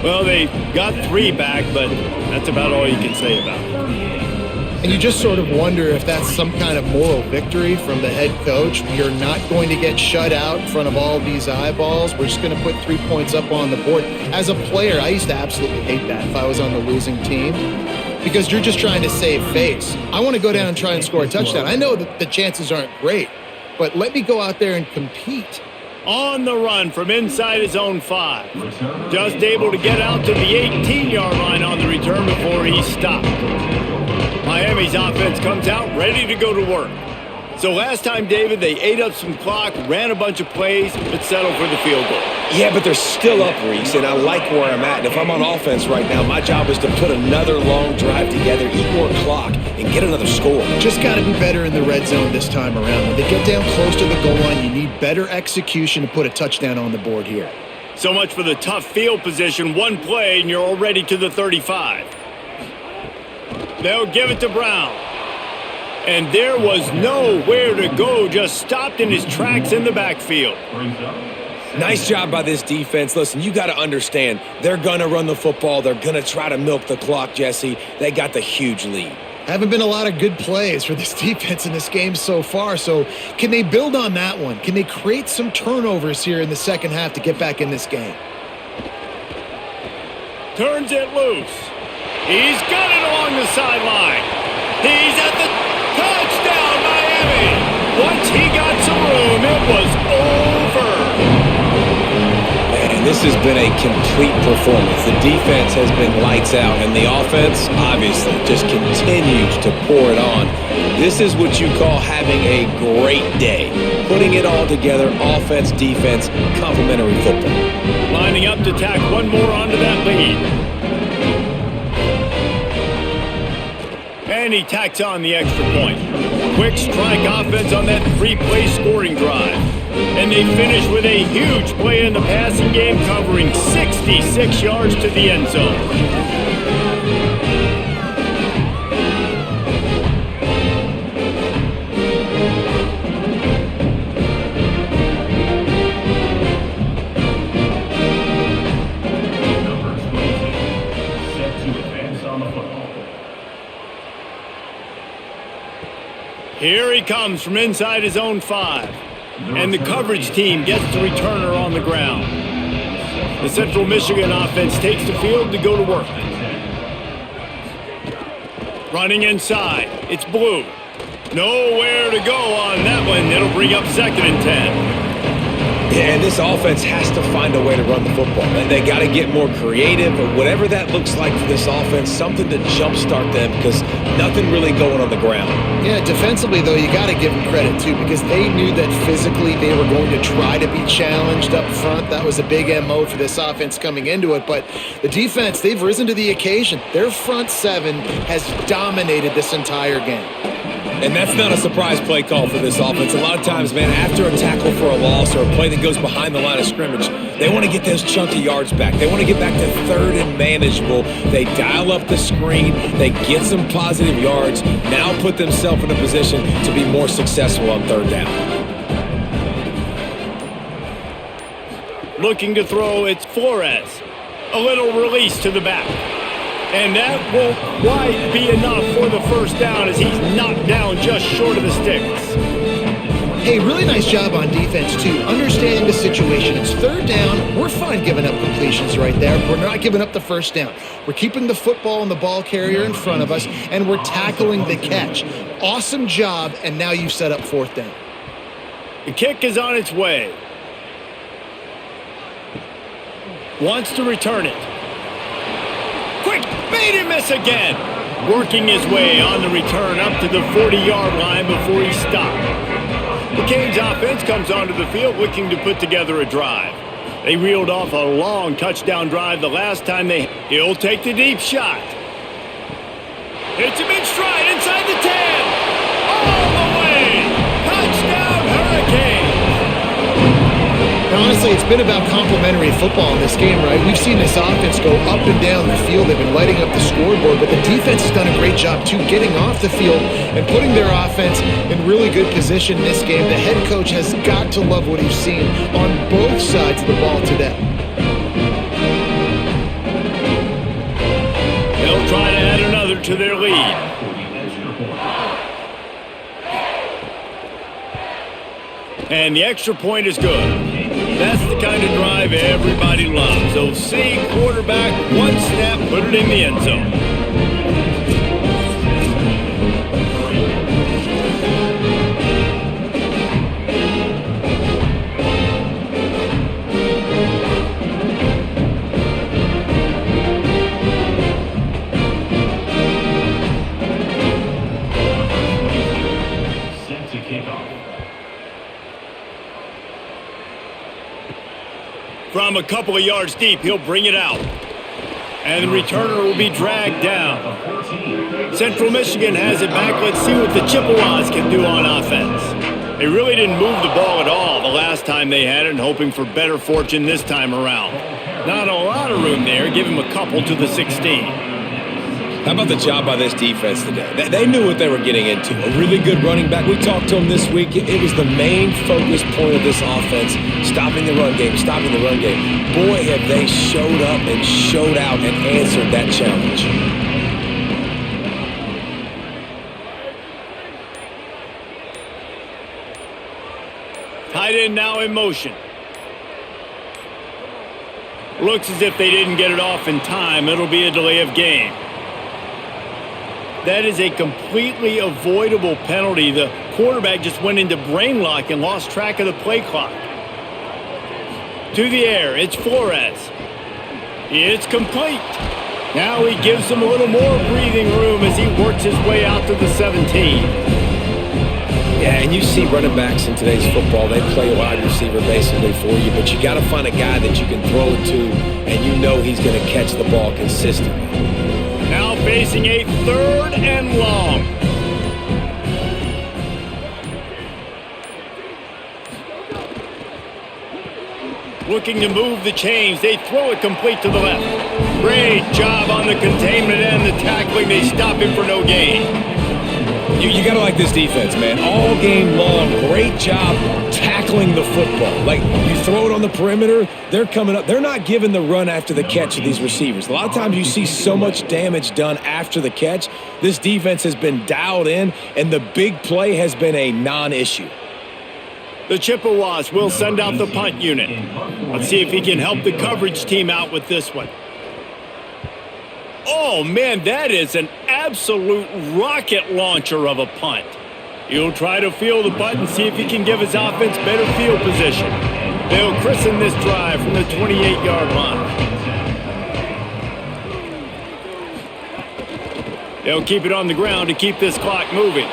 Well, they got 3 back, but that's about all you can say about it. And you just sort of wonder if that's some kind of moral victory from the head coach. You're not going to get shut out in front of all these eyeballs. We're just going to put 3 points up on the board. As a player, I used to absolutely hate that if I was on the losing team, because you're just trying to save face. I want to go down and try and score a touchdown. I know that the chances aren't great, but let me go out there and compete. On the run from inside his own 5. Just able to get out to the 18-yard line on the return before he's stopped. Miami's offense comes out ready to go to work. So last time, David, they ate up some clock, ran a bunch of plays, but settled for the field goal. Yeah, but they're still up, Reese, and I like where I'm at. And if I'm on offense right now, my job is to put another long drive together, eat more clock, and get another score. Just got to be better in the red zone this time around. When they get down close to the goal line, you need better execution to put a touchdown on the board here. So much for the tough field position. 1 play, and you're already to the 35. They'll give it to Brown. And there was nowhere to go, just stopped in his tracks in the backfield. Nice job by this defense. Listen, you got to understand, they're going to run the football. They're going to try to milk the clock, Jesse. They got the huge lead. Haven't been a lot of good plays for this defense in this game so far, so can they build on that one? Can they create some turnovers here in the second half to get back in this game? Turns it loose. He's got it along the sideline. He's at the touchdown, Miami! Once he got some room, it was over. Man, this has been a complete performance. The defense has been lights out, and the offense, obviously, just continues to pour it on. This is what you call having a great day. Putting it all together, offense, defense, complementary football. Lining up to tack one more onto that lead. And he tacks on the extra point. Quick strike offense on that three-play scoring drive. And they finish with a huge play in the passing game, covering 66 yards to the end zone. Here he comes from inside his own 5. And the coverage team gets the returner on the ground. The Central Michigan offense takes the field to go to work. Running inside. It's Blue. Nowhere to go on that one. It'll bring up 2nd and 10. Yeah, and this offense has to find a way to run the football. They got to get more creative or whatever that looks like for this offense, something to jumpstart them because nothing really going on the ground. Yeah, defensively, though, you got to give them credit, too, because they knew that physically they were going to try to be challenged up front. That was a big MO for this offense coming into it. But the defense, they've risen to the occasion. Their front 7 has dominated this entire game. And that's not a surprise play call for this offense. A lot of times, man, after a tackle for a loss or a play that goes behind the line of scrimmage, they want to get those chunky yards back. They want to get back to 3rd and manageable. They dial up the screen. They get some positive yards. Now put themselves in a position to be more successful on 3rd down. Looking to throw, it's Flores. A little release to the back. And that won't quite be enough for the first down as he's knocked down just short of the sticks. Hey, really nice job on defense, too. Understanding the situation. It's 3rd down. We're fine giving up completions right there. We're not giving up the first down. We're keeping the football and the ball carrier in front of us, and we're tackling the catch. Awesome job, and now you've set up 4th down. The kick is on its way. Wants to return it. Quick, made him miss again. Working his way on the return up to the 40-yard line before he stopped. The Canes offense comes onto the field looking to put together a drive. They reeled off a long touchdown drive the last time He'll take the deep shot. Hits him in stride inside the 10. All the way. Touchdown Hurricanes. Now, honestly, it's been about complementary football in this game, right? We've seen this offense go up and down the field. They've been lighting up the scoreboard, but the defense has done a great job, too, getting off the field and putting their offense in really good position in this game. The head coach has got to love what he's seen on both sides of the ball today. They'll try to add another to their lead. And the extra point is good. That's the kind of drive everybody loves. So see quarterback, one snap, put it in the end zone. Set to kick off. From a couple of yards deep, he'll bring it out. And the returner will be dragged down. Central Michigan has it back. Let's see what the Chippewas can do on offense. They really didn't move the ball at all the last time they had it, and hoping for better fortune this time around. Not a lot of room there. Give him a couple to the 16. How about the job by this defense today? They knew what they were getting into. A really good running back. We talked to him this week. It was the main focus point of this offense, stopping the run game, stopping the run game. Boy, have they showed up and showed out and answered that challenge. Tight end now in motion. Looks as if they didn't get it off in time. It'll be a delay of game. That is a completely avoidable penalty. The quarterback just went into brain lock and lost track of the play clock. To the air, it's Flores. It's complete. Now he gives them a little more breathing room as he works his way out to the 17. Yeah, and you see running backs in today's football, they play wide receiver basically for you, but you got to find a guy that you can throw it to, and you know he's going to catch the ball consistently. Now facing a 3rd and long. looking to move the chains. They throw it complete to the left. Great job on the containment and the tackling. They stop him for no gain. You got to like this defense, man. All game long, great job tackling the football. Like, you throw it on the perimeter, they're coming up. They're not giving the run after the catch to these receivers. A lot of times you see so much damage done after the catch. This defense has been dialed in, and the big play has been a non-issue. The Chippewas will send out the punt unit. Let's see if he can help the coverage team out with this one. Oh, man, that is an absolute rocket launcher of a punt. He'll try to field the punt and see if he can give his offense better field position. They'll christen this drive from the 28-yard line. They'll keep it on the ground to keep this clock moving.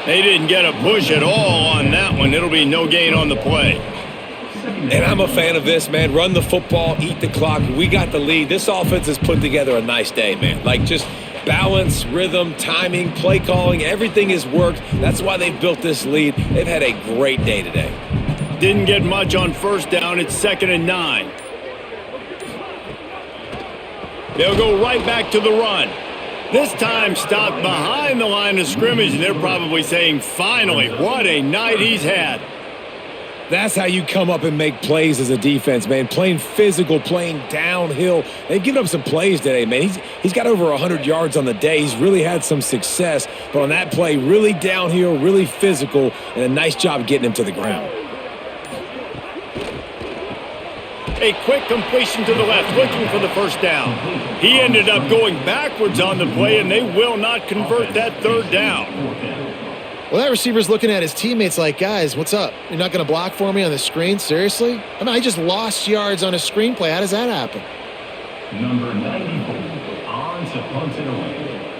They didn't get a push at all on that one. It'll be no gain on the play. And I'm a fan of this, man. Run the football, eat the clock. We got the lead. This offense has put together a nice day, man. Like, just balance, rhythm, timing, play calling, everything has worked. That's why they've built this lead. They've had a great day today. Didn't get much on first down. It's 2nd and 9. They'll go right back to the run. This time stopped behind the line of scrimmage, and they're probably saying, finally, what a night he's had. That's how you come up and make plays as a defense, man. Playing physical, playing downhill. They've given up some plays today, man. He's got over 100 yards on the day. He's really had some success. But on that play, really downhill, really physical, and a nice job getting him to the ground. A quick completion to the left, looking for the first down. He ended up going backwards on the play, and they will not convert that third down. Well, that receiver's looking at his teammates like, guys, what's up? You're not going to block for me on the screen? Seriously? I mean, I just lost yards on a screenplay. How does that happen? Number 94 on to punt it away.